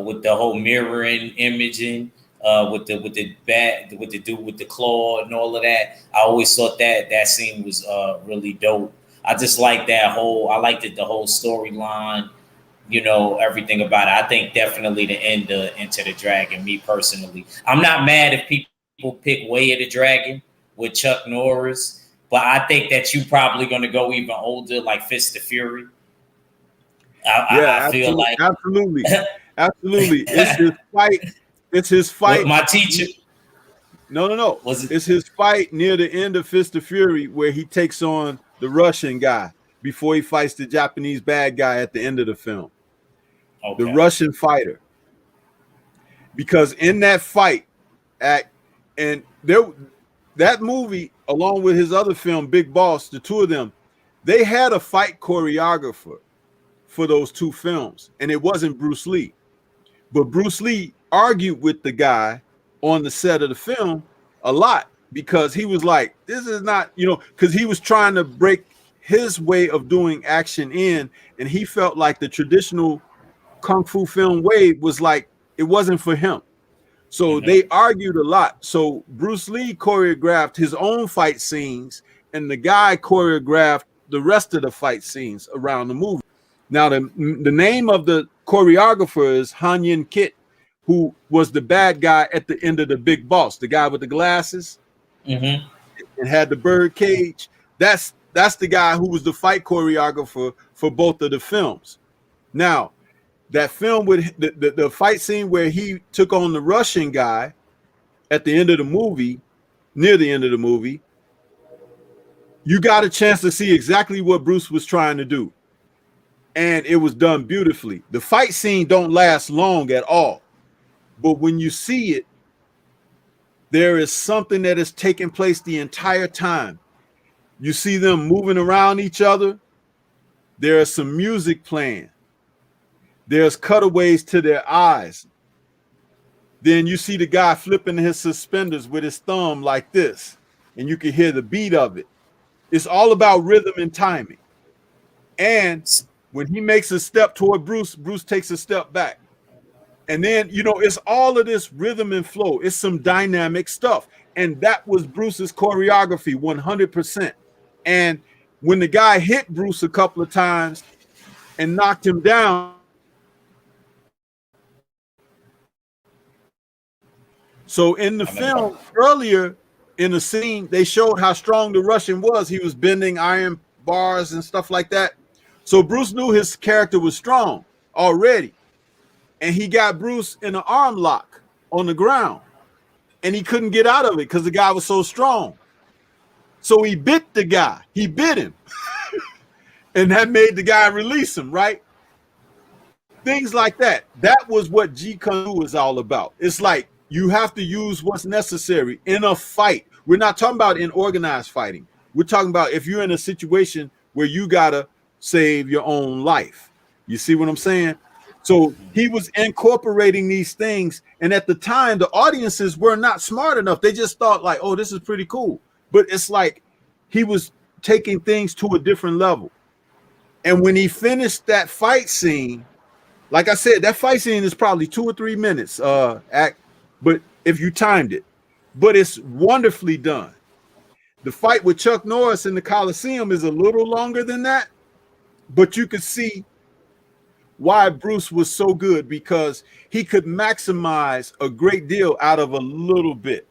with the whole mirroring imaging, with the dude with the claw and all of that. I always thought that scene was really dope. I just like that I liked the whole storyline, everything about it. I think definitely the end of Enter the Dragon, me personally. I'm not mad if people pick Way of the Dragon with Chuck Norris, but I think that you probably going to go even older, like Fist of Fury. I feel like absolutely. It's his fight. It's his fight. My teacher. No. It's his fight near the end of Fist of Fury where he takes on the Russian guy before he fights the Japanese bad guy at the end of the film. Okay. The Russian fighter. Because in that fight, that movie, along with his other film, Big Boss, the two of them, they had a fight choreographer for those two films, and it wasn't Bruce Lee. But Bruce Lee argued with the guy on the set of the film a lot, because he was like, this is not, because he was trying to break his way of doing action in, and he felt like the traditional kung fu film way was like, it wasn't for him. So they argued a lot. So Bruce Lee choreographed his own fight scenes, and the guy choreographed the rest of the fight scenes around the movie. Now, the name of the choreographer is Han Yin Kit, who was the bad guy at the end of the Big Boss, the guy with the glasses and had the bird cage. That's the guy who was the fight choreographer for both of the films. Now, that film with the fight scene where he took on the Russian guy at the end of the movie, near the end of the movie, you got a chance to see exactly what Bruce was trying to do. And it was done beautifully. The fight scene don't last long at all. But when you see it, there is something that is taking place the entire time. You see them moving around each other. There is some music playing. There's cutaways to their eyes. Then you see the guy flipping his suspenders with his thumb like this, and you can hear the beat of it. It's all about rhythm and timing. And when he makes a step toward Bruce, Bruce takes a step back. And then, you know, it's all of this rhythm and flow. It's some dynamic stuff. And that was Bruce's choreography, 100%. And when the guy hit Bruce a couple of times and knocked him down, so in the film earlier in the scene, they showed how strong the Russian was. He was bending iron bars and stuff like that. So Bruce knew his character was strong already. And he got Bruce in an arm lock on the ground. And he couldn't get out of it because the guy was so strong. So he bit the guy. He bit him. And that made the guy release him, right? Things like that. That was what Jeet Kune Do is all about. It's like you have to use what's necessary in a fight. We're not talking about in organized fighting. We're talking about if you're in a situation where you got to save your own life. You see what I'm saying? So he was incorporating these things. And at the time, the audiences were not smart enough. They just thought like, oh, this is pretty cool. But it's like he was taking things to a different level. And when he finished that fight scene, like I said, that fight scene is probably 2 or 3 minutes, but if you timed it, but it's wonderfully done. The fight with Chuck Norris in the Coliseum is a little longer than that, but you could see why Bruce was so good, because he could maximize a great deal out of a little bit.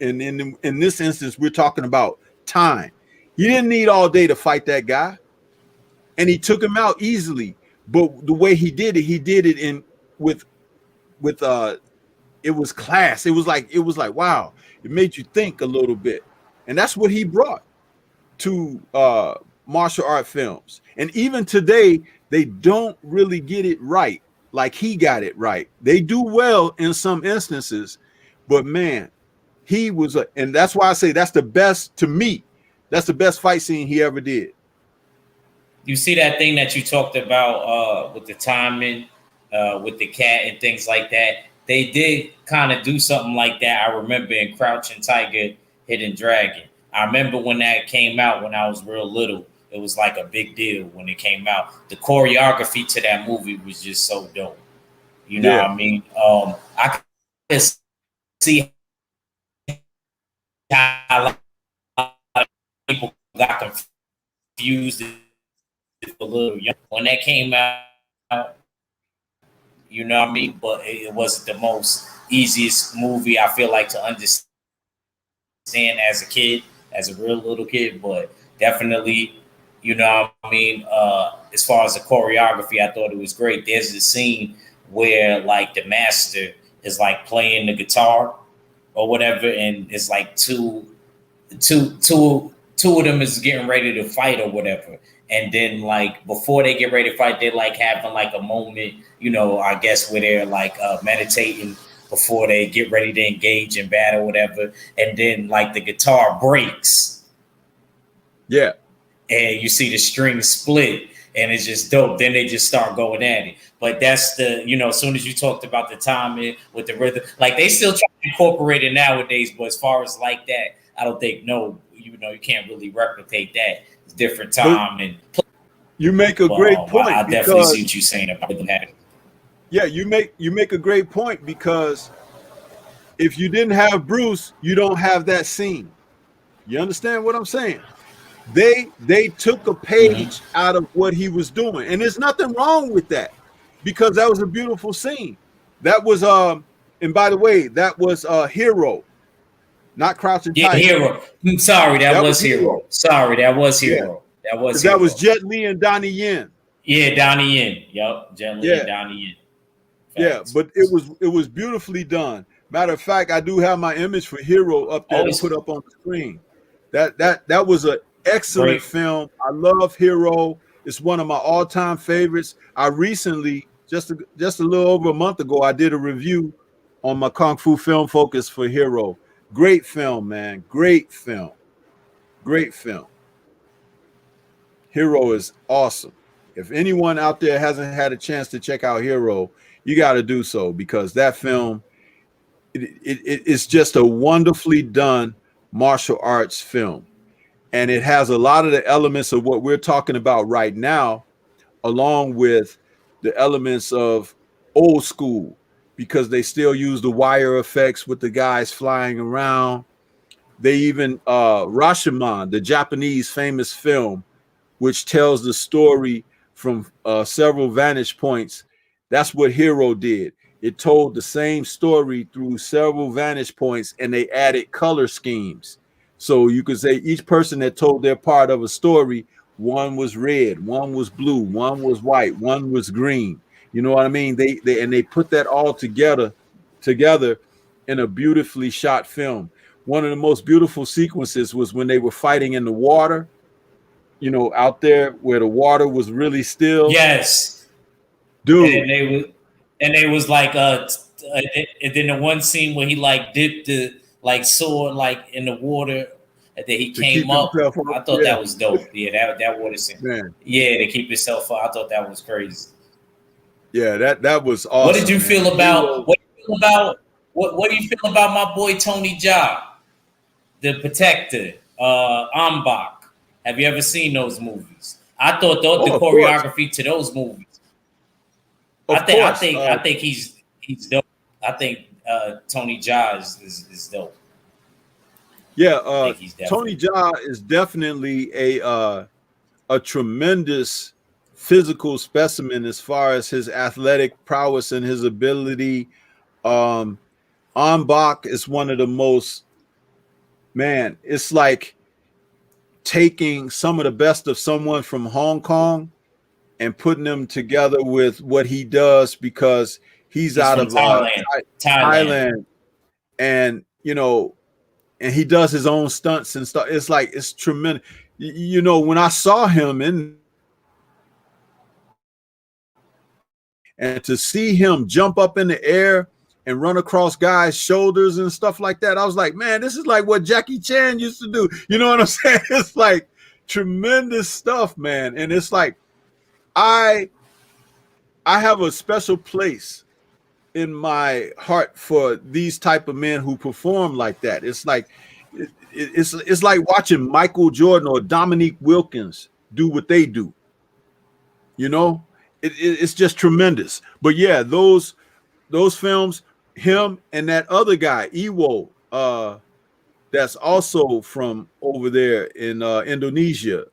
And in this instance, we're talking about time. You didn't need all day to fight that guy, and he took him out easily. But the way he did it in with it was class. It was like wow. It made you think a little bit, and that's what he brought to martial art films. And even today, they don't really get it right like he got it right. They do well in some instances, but man, he was and that's why I say that's the best to me. That's the best fight scene he ever did. You see that thing that you talked about with the timing, with the cat and things like that. They did kind of do something like that. I remember in Crouching Tiger, Hidden Dragon. I remember when that came out when I was real little. It was like a big deal when it came out. The choreography to that movie was just so dope. You know what I mean? I could see how a lot of people got confused a little young when that came out. You know what I mean? But it wasn't the most easiest movie, I feel like, to understand as a kid, as a real little kid. But definitely, you know what I mean? As far as the choreography, I thought it was great. There's a scene where like the master is like playing the guitar or whatever, and it's like two of them is getting ready to fight or whatever. And then like before they get ready to fight, they're like having like a moment, you know, I guess where they're like meditating before they get ready to engage in battle or whatever. And then like the guitar breaks. Yeah. And you see the strings split and it's just dope. Then they just start going at it. But that's the, you know, as soon as you talked about the timing with the rhythm, like they still try to incorporate it nowadays. But as far as like that, I don't think, you can't really replicate that. It's different time. And you make a great point. I definitely see what you're saying about that. Yeah, you make a great point, because if you didn't have Bruce, you don't have that scene. You understand what I'm saying? They took a page out of what he was doing, and there's nothing wrong with that, because that was a beautiful scene. That was and by the way, that was Hero, not Crouching Tiger. Hero. Sorry, that was Hero. Sorry, that was Hero. Yeah. That was Jet Li and Donnie Yen. Yeah, Donnie Yen. Yep, Jet Li and Donnie Yen. Facts. Yeah, but it was beautifully done. Matter of fact, I do have my image for Hero up there to put up on the screen. That was an excellent film. I love Hero. It's one of my all-time favorites. I recently, just a little over a month ago, I did a review on my Kung Fu Film Focus for Hero. Great film, man. Great film. Great film. Hero is awesome. If anyone out there hasn't had a chance to check out Hero, you got to do so, because that film, it's just a wonderfully done martial arts film. And it has a lot of the elements of what we're talking about right now, along with the elements of old school, because they still use the wire effects with the guys flying around. They even Rashomon, the Japanese famous film, which tells the story from several vantage points. That's what Hero did. It told the same story through several vantage points, and they added color schemes. So you could say each person that told their part of a story, one was red, one was blue, one was white, one was green. You know what I mean? They put that all together in a beautifully shot film. One of the most beautiful sequences was when they were fighting in the water, you know, out there where the water was really still. Yes, dude. And they was like, and then the one scene where he like dipped the like sword like in the water, and then he came up. I thought that was dope. Yeah, that water scene. Man. Yeah, to keep himself up. I thought that was crazy. Yeah, that was awesome. What did you feel about? What do you feel about my boy Tony Jaa, the Protector, Ambach? Have you ever seen those movies? I thought the choreography to those movies. I think he's dope. I think Tony Jaa is dope. Yeah, Tony Jaa is definitely a tremendous physical specimen as far as his athletic prowess and his ability. Ambach is one of the most, man, it's like taking some of the best of someone from Hong Kong and putting them together with what he does, because he's out of Thailand, and you know, and he does his own stunts and stuff. It's like, it's tremendous. You know, when I saw him and to see him jump up in the air and run across guys' shoulders and stuff like that, I was like, man, this is like what Jackie Chan used to do. You know what I'm saying? It's like tremendous stuff, man. And it's like, I have a special place in my heart for these type of men who perform like that. It's like it's like watching Michael Jordan or Dominique Wilkins do what they do. You know, it's just tremendous. But yeah, those films, him and that other guy, Iwo, that's also from over there in Indonesia.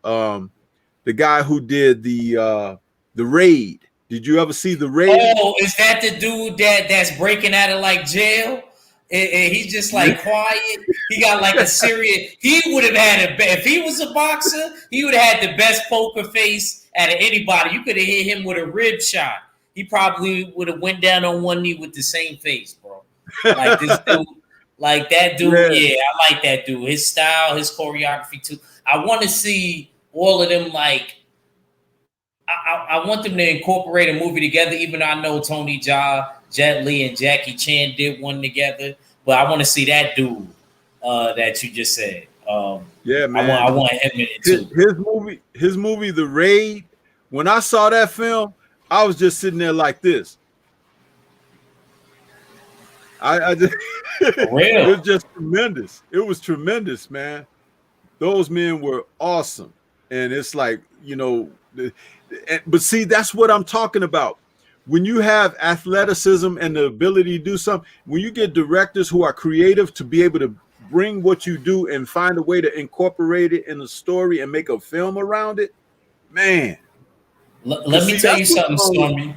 The guy who did the Raid. Did you ever see the Raid? Oh, is that the dude that's breaking out of like jail? And he's just like quiet. He got like a serious. He would have had if he was a boxer, he would have had the best poker face out of anybody. You could have hit him with a rib shot. He probably would have went down on one knee with the same face, bro. Like this dude, like that dude. Yeah, I like that dude. His style, his choreography too. I want to see all of them like. I want them to incorporate a movie together, even though I know Tony Jaa, Jet Li, and Jackie Chan did one together. But I want to see that dude that you just said. Yeah, man. I want him in it too. His movie, The Raid. When I saw that film, I was just sitting there like this. I just it was just tremendous. It was tremendous, man. Those men were awesome, and it's like, you know. But see, that's what I'm talking about. When you have athleticism and the ability to do something, when you get directors who are creative to be able to bring what you do and find a way to incorporate it in the story and make a film around it, man. Let me tell you something, Stormy.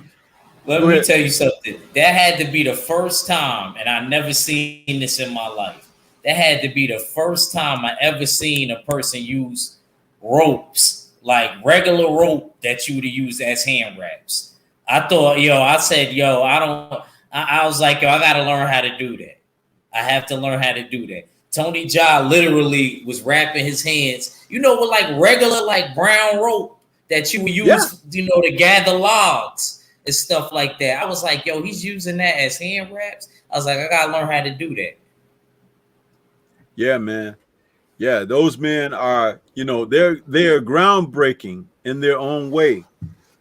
Let me tell you something. That had to be the first time, and I've never seen this in my life. That had to be the first time I ever seen a person use ropes, like regular rope that you would have used as hand wraps. I thought, I was like, I got to learn how to do that. I have to learn how to do that. Tony Jaa literally was wrapping his hands, with like regular, like brown rope that you would use, to gather logs and stuff like that. I was like, he's using that as hand wraps. I was like, I got to learn how to do that. Yeah, man. Yeah, those men are, they're groundbreaking in their own way.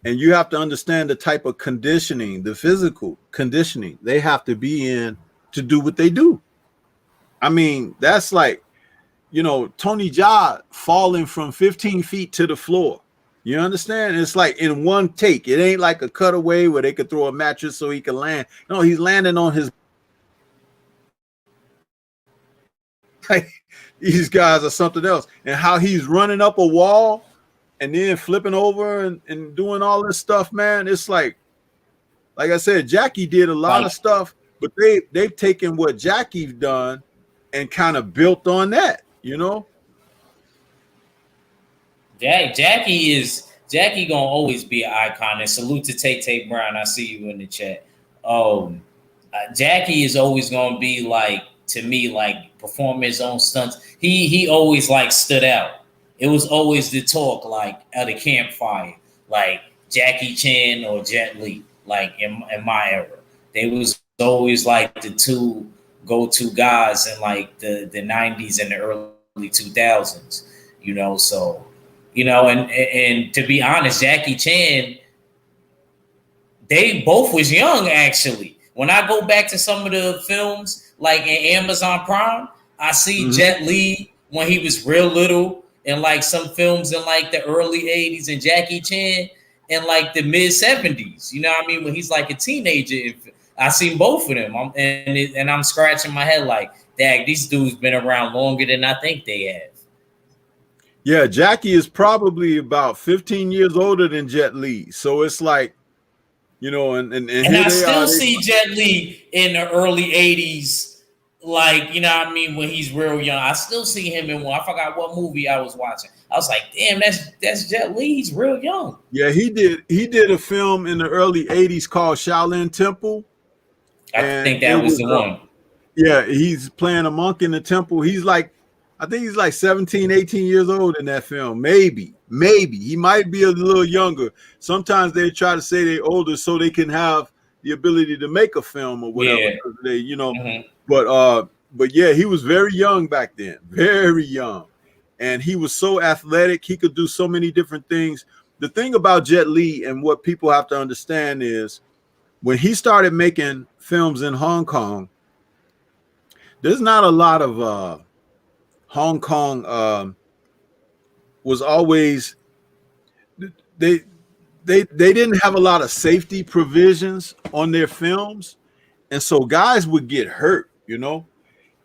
And you have to understand the type of conditioning, the physical conditioning they have to be in to do what they do. I mean, that's like, you know, Tony Jaa falling from 15 feet to the floor. You understand? It's like in one take. It ain't like a cutaway where they could throw a mattress so he can land. No, he's landing on his. Like, these guys are something else. And how he's running up a wall and then flipping over and doing all this stuff, man. It's like I said, Jackie did a lot of stuff, but they've taken what Jackie's done and kind of built on that, you know. Jackie gonna always be an icon. And salute to Tay Brown. I see you in the chat. Jackie is always gonna be like, to me, like performing his own stunts. He always like stood out. It was always the talk like at a campfire, like Jackie Chan or Jet Li. Like in my era, they was always like the two go-to guys in like the 90s and the early 2000s. You know, so. You know, and to be honest, Jackie Chan, they both was young, actually. When I go back to some of the films, like in Amazon Prime, I see Jet Li when he was real little, and like some films in like the early 80s, and Jackie Chan in like the mid 70s. You know what I mean? When he's like a teenager. I seen both of them. And I'm scratching my head like, dang, these dudes been around longer than I think they have. Yeah, Jackie is probably about 15 years older than Jet Li. So it's like, you know, and I still see Jet Li in the early 80s, like, you know what I mean, when he's real young. I still see him in one. I forgot what movie I was watching. I was like, damn, that's Jet Li. He's real young. Yeah, he did a film in the early 80s called Shaolin Temple. I think that was the one. Yeah, he's playing a monk in the temple. I think he's like 17, 18 years old in that film. Maybe. He might be a little younger. Sometimes they try to say they're older so they can have the ability to make a film or whatever. Yeah. They, you know, but yeah, he was very young back then. Very young. And he was so athletic. He could do so many different things. The thing about Jet Li and what people have to understand is when he started making films in Hong Kong, there's not a lot of Hong Kong was always they didn't have a lot of safety provisions on their films, and so guys would get hurt, you know.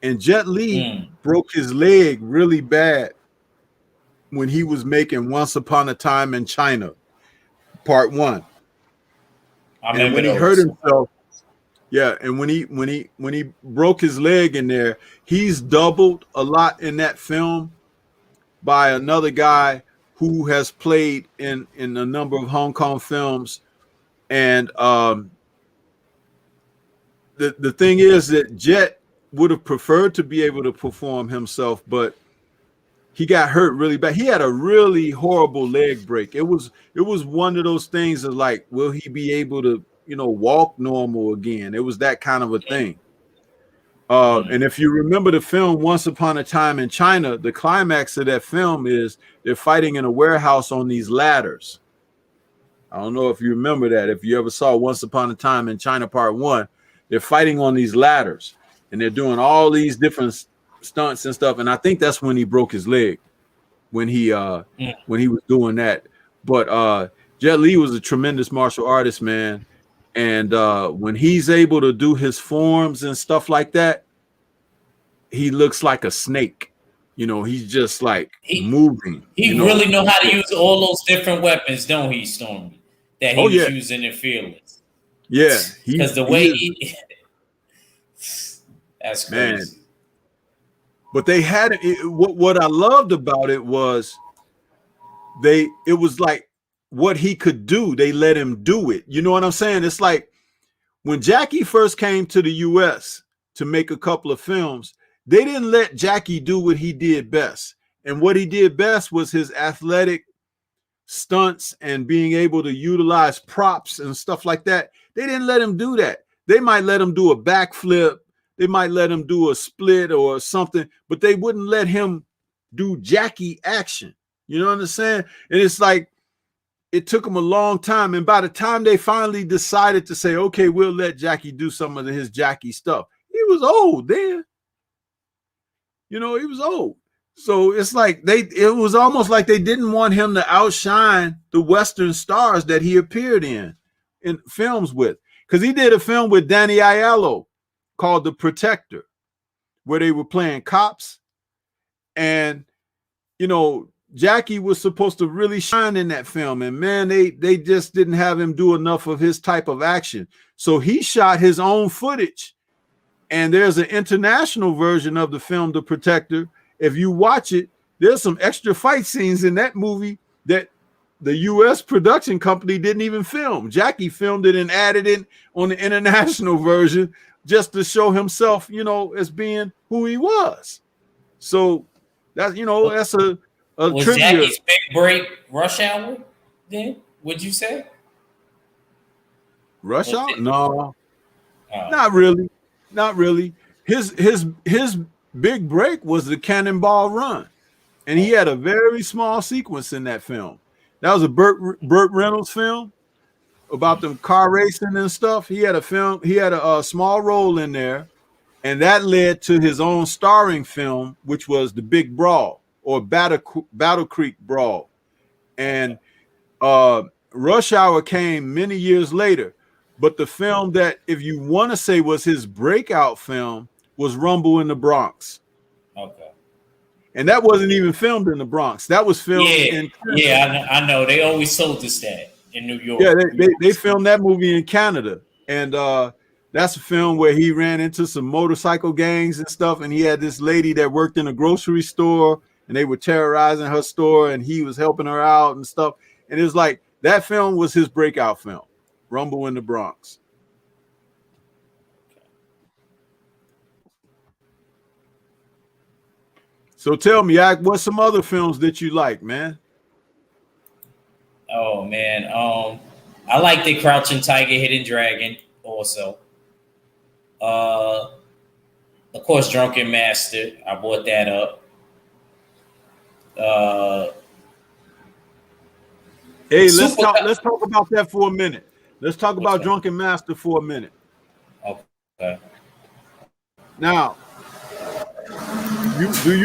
And Jet Li broke his leg really bad when he was making Once Upon a Time in China Part 1. And when he hurt himself, yeah, and when he broke his leg in there, he's doubled a lot in that film by another guy who has played in a number of Hong Kong films. And the thing is that Jet would have preferred to be able to perform himself, but he got hurt really bad. He had a really horrible leg break. It was one of those things of like, will he be able to, you know, walk normal again? It was that kind of a thing. And if you remember the film Once Upon a Time in China, the climax of that film is they're fighting in a warehouse on these ladders. I don't know if you remember that. If you ever saw Once Upon a Time in China Part 1, they're fighting on these ladders and they're doing all these different stunts and stuff. And I think that's when he broke his leg, when he was doing that. But Jet Li was a tremendous martial artist, man. And when he's able to do his forms and stuff like that, he looks like a snake. You know, he's just like moving. He really know how to use all those different weapons, don't he, Stormy? That he was using in Fearless. Yeah. Because the way that's crazy. Man. But they had what I loved about it was it was like what he could do, they let him do it. You know what I'm saying? It's like when Jackie first came to the US to make a couple of films, they didn't let Jackie do what he did best. And what he did best was his athletic stunts and being able to utilize props and stuff like that. They didn't let him do that. They might let him do a backflip. They might let him do a split or something, but they wouldn't let him do Jackie action. You know what I'm saying? And it's like, it took them a long time. And by the time they finally decided to say, okay, we'll let Jackie do some of his Jackie stuff, he was old then. You know, he was old. So it's like it was almost like they didn't want him to outshine the Western stars that he appeared in films with. Because he did a film with Danny Aiello called The Protector, where they were playing cops. And, you know, Jackie was supposed to really shine in that film. And man, they just didn't have him do enough of his type of action. So he shot his own footage. And there's an international version of the film, The Protector. If you watch it, there's some extra fight scenes in that movie that the U.S. production company didn't even film. Jackie filmed it and added it on the international version just to show himself, you know, as being who he was. So that's, you know, that's a was trivia. Jackie's big break Rush Hour then, would you say? Rush Hour? No, Oh. not really. Not really. His big break was the Cannonball Run. And he had a very small sequence in that film. That was a Burt Reynolds film about them car racing and stuff. He had a small role in there, and that led to his own starring film, which was The Big Brawl or Battle Creek Brawl. And Rush Hour came many years later. But the film that, if you want to say was his breakout film, was Rumble in the Bronx. Okay. And that wasn't even filmed in the Bronx. That was filmed in Canada. Yeah, I know. They always told us that in New York. Yeah, they filmed that movie in Canada. And that's a film where he ran into some motorcycle gangs and stuff. And he had this lady that worked in a grocery store, and they were terrorizing her store, and he was helping her out and stuff. And it was like, that film was his breakout film. Rumble in the Bronx. So tell me, Yak, what's some other films that you like, man? Oh man, I like the Crouching Tiger, Hidden Dragon also. Of course, Drunken Master. I bought that up. Hey, let's talk about that for a minute. Let's talk about Drunken Master for a minute. Okay. Now, do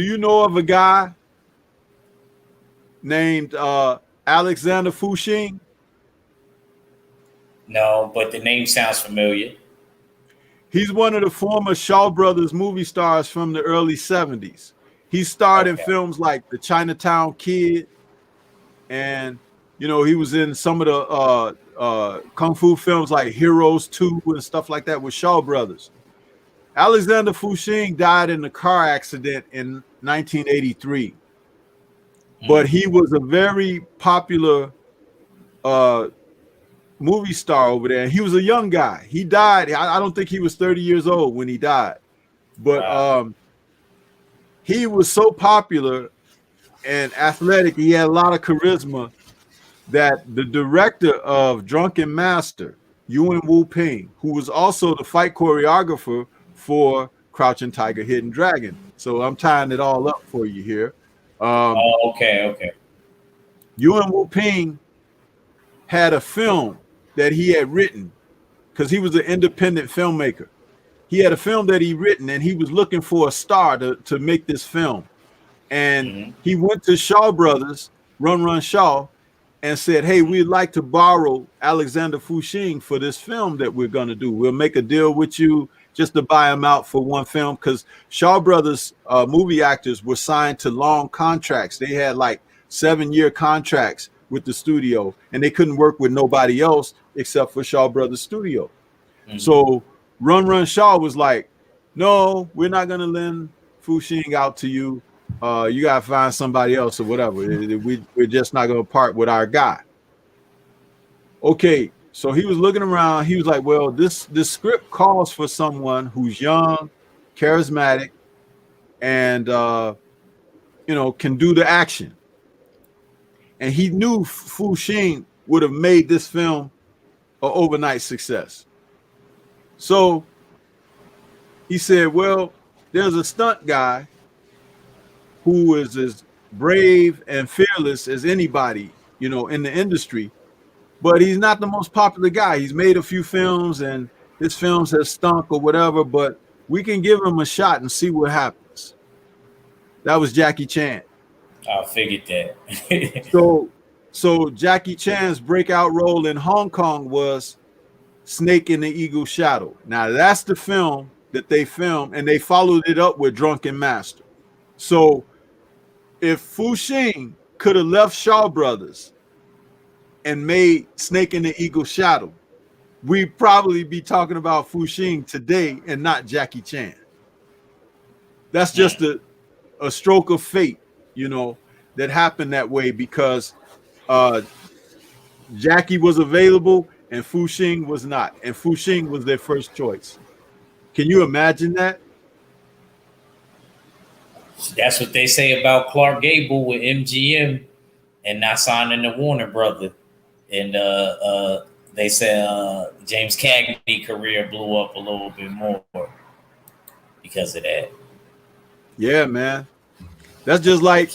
you know of a guy named Alexander Fushing? No, but the name sounds familiar. He's one of the former Shaw Brothers movie stars from the early 70s. He starred in films like The Chinatown Kid, and you know, he was in some of the kung fu films like Heroes 2 and stuff like that with Shaw Brothers. Alexander Fushing died in a car accident in 1983. But he was a very popular movie star over there. He was a young guy. He died. I don't think he was 30 years old when he died. But he was so popular and athletic. He had a lot of charisma that the director of Drunken Master, Yuen Wu Ping, who was also the fight choreographer for Crouching Tiger, Hidden Dragon. So I'm tying it all up for you here. Okay. Yuen Wu Ping had a film that he had written because he was an independent filmmaker. He had a film that he written, and he was looking for a star to make this film. And he went to Shaw Brothers, Run Shaw, and said, hey, we'd like to borrow Alexander Fushing for this film that we're going to do. We'll make a deal with you just to buy him out for one film, because Shaw Brothers movie actors were signed to long contracts. They had like 7-year contracts with the studio, and they couldn't work with nobody else except for Shaw Brothers Studio. So Run Shaw was like, no, we're not going to lend Fushing out to you. You gotta find somebody else or whatever. We're just not gonna part with our guy. Okay, so he was looking around. He was like, well, this script calls for someone who's young, charismatic, and you know, can do the action. And he knew Fushing would have made this film an overnight success. So he said, well, there's a stunt guy who is as brave and fearless as anybody, you know, in the industry. But he's not the most popular guy. He's made a few films, and his films have stunk or whatever. But we can give him a shot and see what happens. That was Jackie Chan. I figured that. So Jackie Chan's breakout role in Hong Kong was Snake in the Eagle's Shadow. Now that's the film that they filmed, and they followed it up with Drunken Master. So if Fu Xing could have left Shaw Brothers and made Snake in the Eagle's Shadow, we'd probably be talking about Fu Xing today and not Jackie Chan. That's just a stroke of fate, you know, that happened that way because Jackie was available and Fu Xing was not, and Fu Xing was their first choice. Can you imagine that? That's what they say about Clark Gable with MGM and not signing the Warner Brother. And they said James Cagney's career blew up a little bit more because of that. Yeah, man. That's just like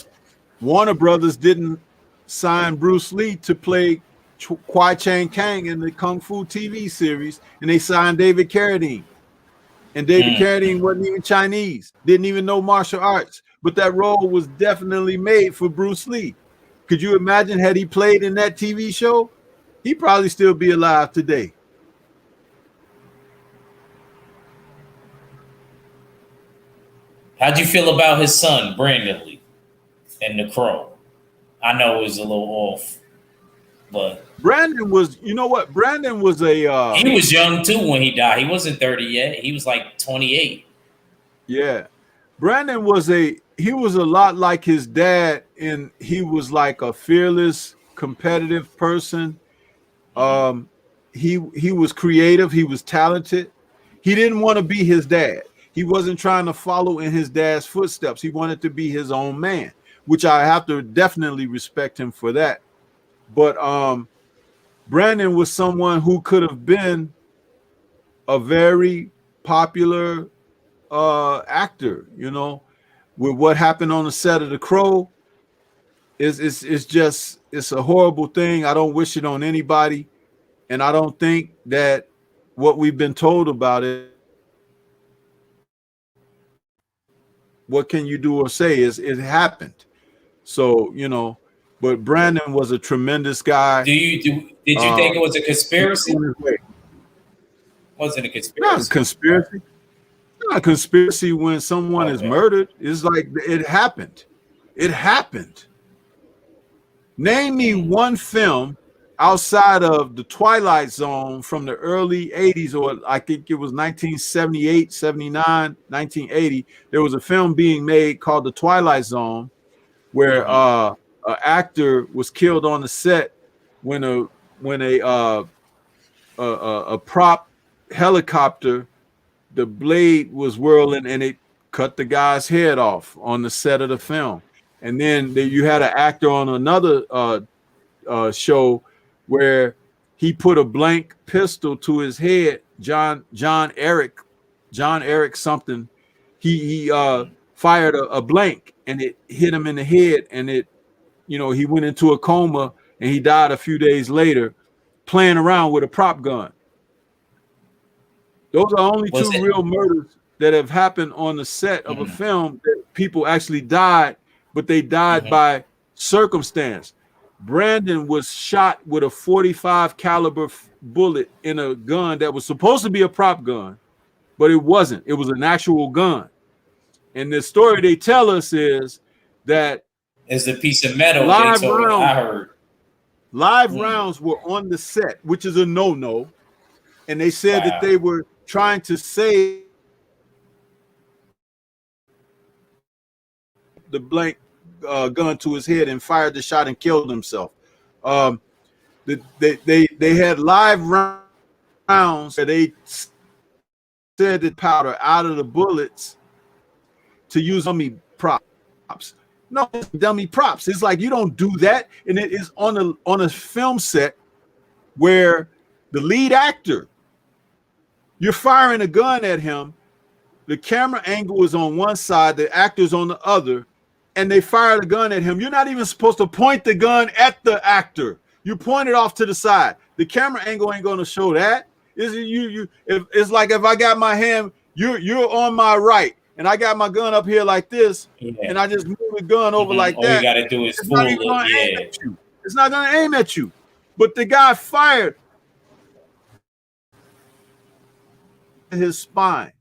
Warner Brothers didn't sign Bruce Lee to play Kwai Chang Kang in the Kung Fu TV series, and they signed David Carradine. And David Carradine wasn't even Chinese, didn't even know martial arts, but that role was definitely made for Bruce Lee. Could you imagine had he played in that TV show? He'd probably still be alive today. How'd you feel about his son, Brandon Lee, and The Crow? I know it was a little off, but Brandon was, you know what? Brandon was a he was young too when he died. He wasn't 30 yet. He was like 28. Yeah. Brandon was he was a lot like his dad, and he was like a fearless, competitive person. He was creative, he was talented. He didn't want to be his dad. He wasn't trying to follow in his dad's footsteps. He wanted to be his own man, which I have to definitely respect him for that. But Brandon was someone who could have been a very popular actor, you know. With what happened on the set of The Crow, it's just a horrible thing. I don't wish it on anybody, and I don't think that what we've been told about it, what can you do or say, is it happened. So, you know, but Brandon was a tremendous guy. Did you think it was a conspiracy? Was it a conspiracy? Not a conspiracy. Not a conspiracy when someone is murdered. It's like it happened. It happened. Name me one film outside of The Twilight Zone from the early 80s, or I think it was 1978, 79, 1980. There was a film being made called The Twilight Zone where an actor was killed on the set when a prop helicopter, the blade was whirling and it cut the guy's head off on the set of the film. And then you had an actor on another show where he put a blank pistol to his head. John Eric something. He fired a blank and it hit him in the head, and it, you know, he went into a coma and he died a few days later playing around with a prop gun. Those are only two real murders that have happened on the set of a film that people actually died, but they died by circumstance. Brandon was shot with a 45 caliber bullet in a gun that was supposed to be a prop gun, but it wasn't. It was an actual gun. And the story they tell us is that it's a piece of metal. Live rounds were on the set, which is a no-no. And they said that they were trying to save the blank gun to his head and fired the shot and killed himself. They had live rounds that they said the powder out of the bullets to use dummy props. No, dummy props. It's like you don't do that, and it is on a film set where the lead actor, you're firing a gun at him, the camera angle is on one side, the actor's on the other, and they fired a gun at him. You're not even supposed to point the gun at the actor. You point it off to the side. The camera angle ain't going to show that. It's like if I got my hand, you're on my right, and I got my gun up here like this, and I just move the gun over like All that. you got to do is pull it. Yeah. It's not going to aim at you. But the guy fired his spine.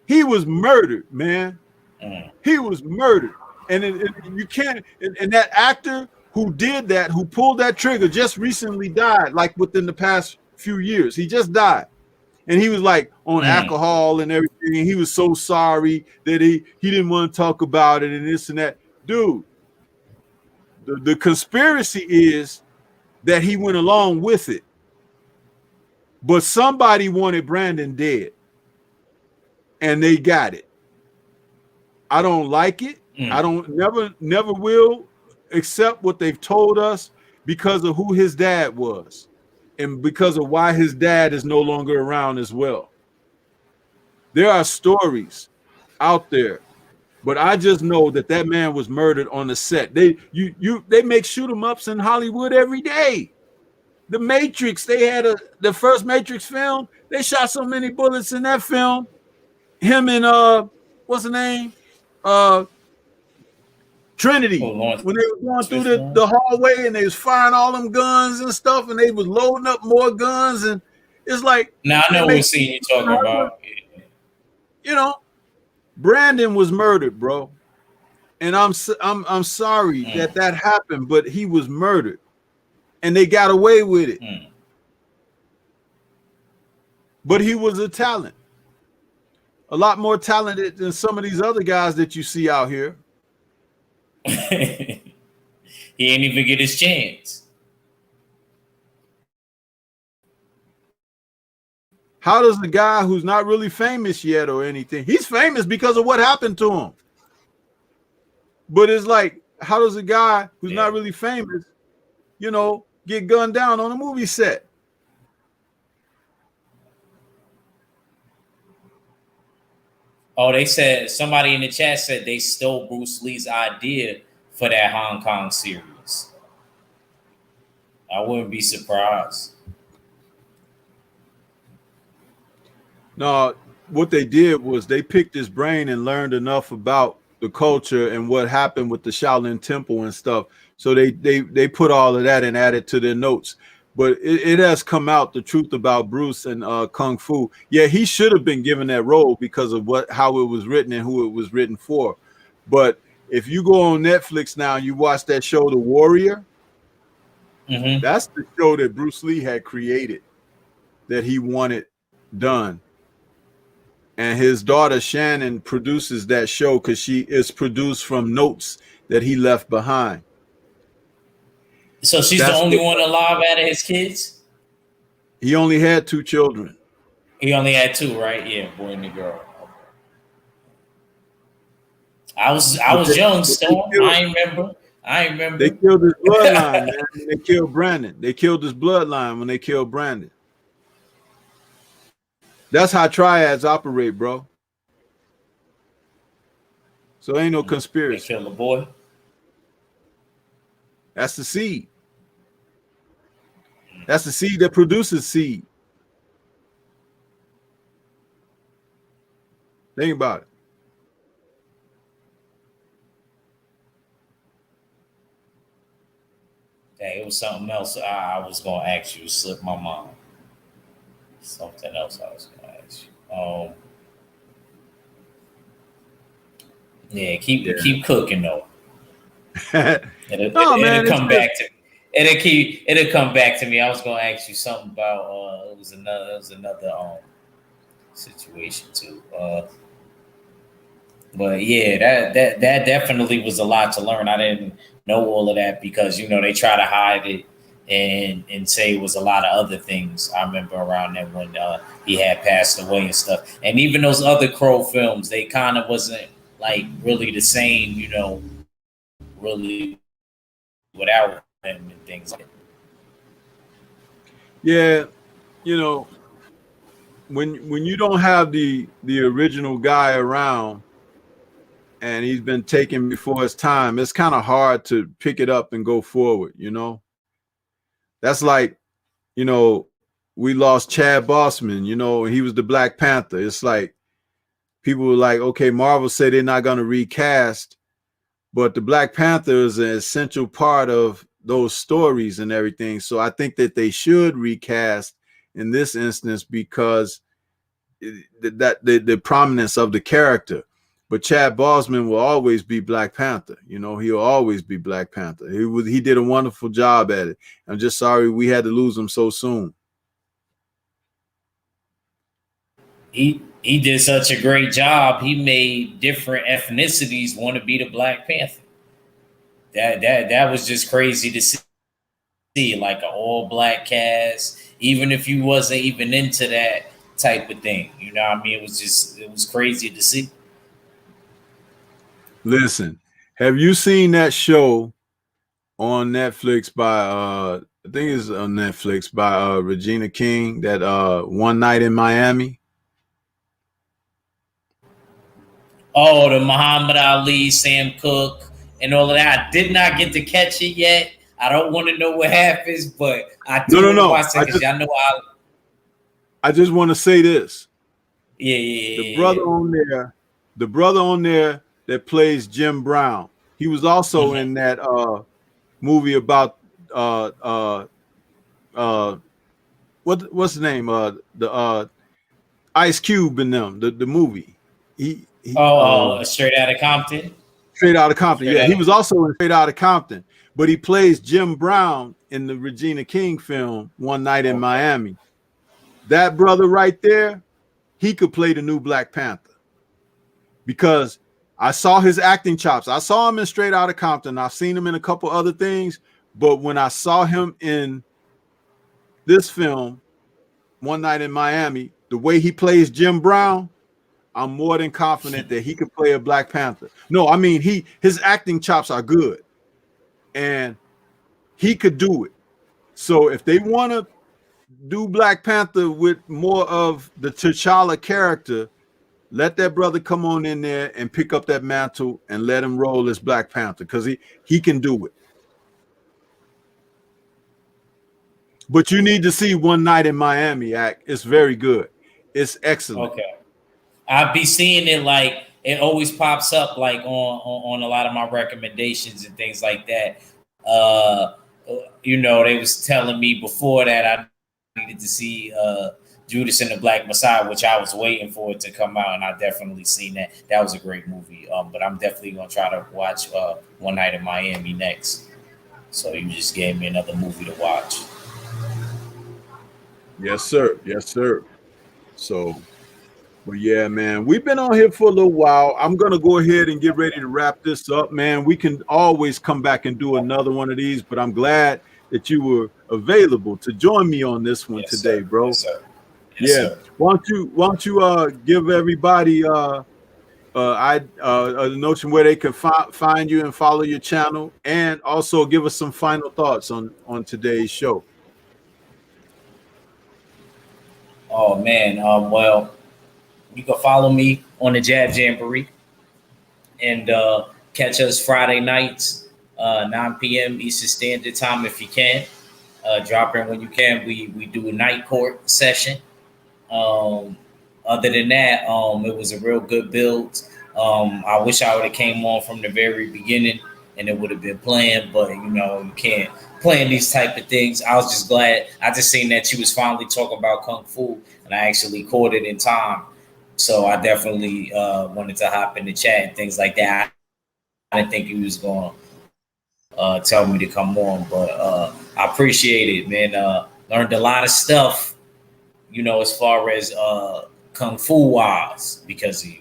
He was murdered, man. He was murdered. And you can't, and that actor who did that, who pulled that trigger, just recently died, like within the past few years. He just died. And he was like on alcohol and everything. He was so sorry that he didn't want to talk about it and this and that. Dude, the conspiracy is that he went along with it. But somebody wanted Brandon dead. And they got it. I don't like it. I don't never will accept what they've told us because of who his dad was and because of why his dad is no longer around as well. There are stories out there, but I just know that that man was murdered on the set. They make shoot 'em ups in Hollywood every day. The Matrix, they had the first Matrix film. They shot so many bullets in that film. Him and what's the name? Trinity. When they were going through the hallway and they was firing all them guns and stuff, and they was loading up more guns, and it's like now I know what scene you're talking about. You know, Brandon was murdered, bro, and I'm sorry that happened, but he was murdered, and they got away with it. But he was a talent. A lot more talented than some of these other guys that you see out here. He ain't even get his chance. How does the guy who's not really famous yet or anything, he's famous because of what happened to him. But it's like, how does a guy who's not really famous, you know, get gunned down on a movie set? Oh, they said, somebody in the chat said they stole Bruce Lee's idea for that Hong Kong series. I wouldn't be surprised. No, what they did was they picked his brain and learned enough about the culture and what happened with the Shaolin Temple and stuff. So they put all of that and added to their notes. But it has come out, the truth about Bruce and Kung Fu. Yeah, he should have been given that role because of how it was written and who it was written for. But if you go on Netflix now and you watch that show, The Warrior, that's the show that Bruce Lee had created, that he wanted done. And his daughter Shannon produces that show because she is produced from notes that he left behind. So she's the only one alive out of his kids? He only had 2 children. He only had 2, right? Yeah, boy and the girl. I was young, Storm. I remember. They killed his bloodline, man. They killed Brandon. They killed his bloodline when they killed Brandon. That's how triads operate, bro. So ain't no conspiracy. They killed the boy. That's the seed. That's the seed that produces seed. Think about it. Dang, it was something else I was going to ask you. It slipped my mind. Something else I was going to ask you. Keep cooking, though. It'll come back to me. It'll come back to me. I was gonna ask you something about it was another situation too. But yeah, that definitely was a lot to learn. I didn't know all of that because they try to hide it and say it was a lot of other things. I remember around then when he had passed away and stuff. And even those other Crow films, they kind of wasn't like really the same, really without them and things like that. Yeah, when you don't have the original guy around and he's been taken before his time. It's kind of hard to pick it up and go forward, you know. That's like, you know, we lost Chad Boseman, you know, and he was the Black Panther. It's like people were like, okay, Marvel said they're not going to recast, but the Black Panther is an essential part of those stories and everything. So I think that they should recast in this instance because the prominence of the character. But Chad Boseman will always be Black Panther. You know, he'll always be Black Panther. He did a wonderful job at it. I'm just sorry we had to lose him so soon. He did such a great job. He made different ethnicities want to be the Black Panther. That was just crazy to see, like an all black cast, even if you wasn't even into that type of thing. You know what I mean? It was crazy to see. Listen, have you seen that show on Netflix by I think it's on Netflix by Regina King, that One Night in Miami? Oh, the Muhammad Ali, Sam Cooke, and all of that. I did not get to catch it yet. I don't want to know what happens, but I do want to watch it because y'all know I just want to say this. Yeah. The brother on there that plays Jim Brown, he was also in that movie about what's the name? The Ice Cube in them, the movie. Straight Outta Compton. Straight Outta Compton. Yeah, he was also in Straight Outta Compton, but he plays Jim Brown in the Regina King film One Night in Miami. That brother right there, he could play the new Black Panther because I saw his acting chops. I saw him in Straight Outta Compton. I've seen him in a couple other things, but when I saw him in this film, One Night in Miami, the way he plays Jim Brown, I'm more than confident that he could play a Black Panther. No, I mean, his acting chops are good, and he could do it. So if they want to do Black Panther with more of the T'Challa character, let that brother come on in there and pick up that mantle and let him roll as Black Panther because he can do it. But you need to see One Night in Miami act. It's very good. It's excellent. Okay. I'll be seeing it, like it always pops up like on a lot of my recommendations and things like that. You know, they was telling me before that I needed to see Judas and the Black Messiah, which I was waiting for it to come out, and I definitely seen that. That was a great movie. But I'm definitely gonna try to watch One Night in Miami next. So you just gave me another movie to watch. Yes, sir. Yes, sir. So, but yeah, man, we've been on here for a little while. I'm gonna go ahead and get ready to wrap this up, man. We can always come back and do another one of these, but I'm glad that you were available to join me on this one today, sir. bro. Yes, sir. Yes, Yeah. sir. Why don't you give everybody a notion where they can find you and follow your channel, and also give us some final thoughts on today's show. Oh man, well, you can follow me on the Jab Jamboree and catch us Friday nights, 9 p.m. Eastern Standard Time if you can. Drop in when you can. We do a night court session. Other than that, it was a real good build. I wish I would have came on from the very beginning and it would have been planned, but you know, you can't plan these type of things. I was just glad. I just seen that you was finally talking about Kung Fu, and I actually caught it in time. So I definitely wanted to hop in the chat and things like that. I didn't think he was going to tell me to come on, but I appreciate it, man. Learned a lot of stuff, you know, as far as Kung Fu wise because of you.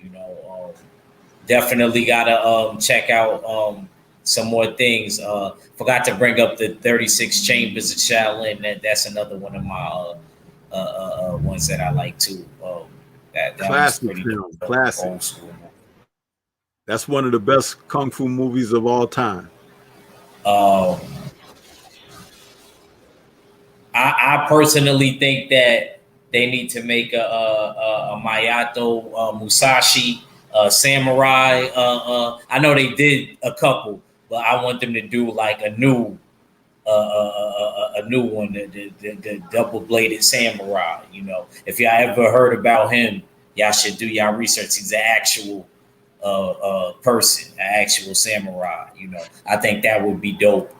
You know, definitely got to check out some more things. Forgot to bring up the 36 Chambers of Shaolin. That's another one of my ones that I like too. That Classic film, classic. Old school. That's one of the best Kung Fu movies of all time. I personally think that they need to make a Masato Musashi samurai. I know they did a couple, but I want them to do like a new one, the double bladed samurai. You know, if y'all ever heard about him, y'all should do y'all research. He's an actual person, an actual samurai. You know, I think that would be dope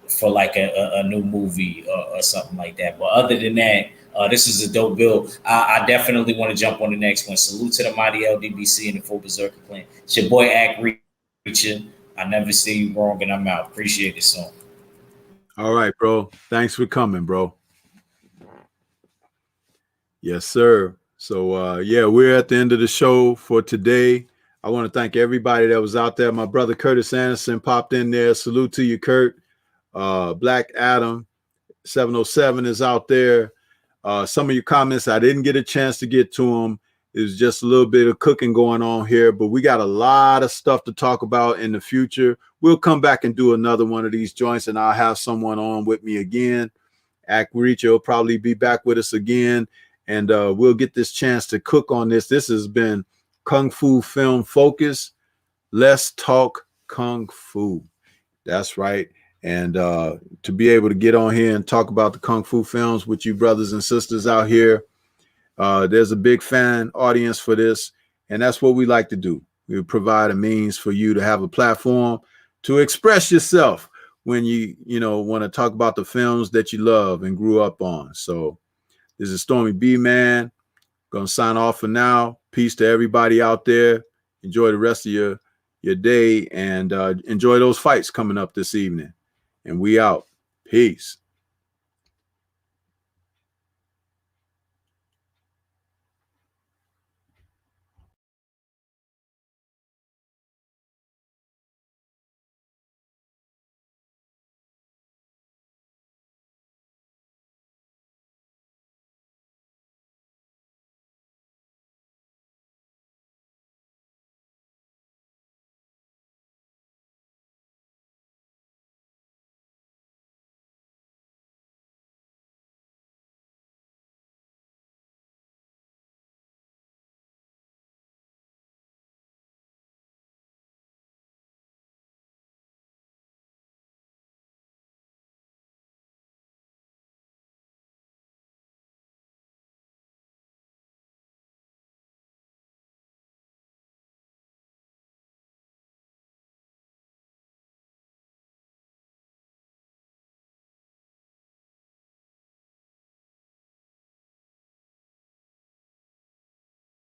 for like a new movie or something like that. But other than that, this is a dope build. I definitely want to jump on the next one. Salute to the mighty LDBC and the full Berserker clan. It's your boy Act Reaching. I never see you wrong, and I'm out. Appreciate it, song. All right, bro. Thanks for coming, bro. Yes, sir. So yeah, we're at the end of the show for today. I want to thank everybody that was out there. My brother Curtis Anderson popped in there. Salute to you, Kurt. Black Adam 707 is out there. Some of your comments I didn't get a chance to get to them. It was just a little bit of cooking going on here, but we got a lot of stuff to talk about in the future. We'll come back and do another one of these joints, and I'll have someone on with me again. Akricha will probably be back with us again, and we'll get this chance to cook on this. This has been Kung Fu Film Focus. Let's talk Kung Fu. That's right. And to be able to get on here and talk about the Kung Fu films with you brothers and sisters out here, there's a big fan audience for this, and that's what we like to do. We provide a means for you to have a platform to express yourself when you want to talk about the films that you love and grew up on. So this is Stormy B, man. Gonna sign off for now. Peace to everybody out there. Enjoy the rest of your day, and enjoy those fights coming up this evening. And we out. Peace.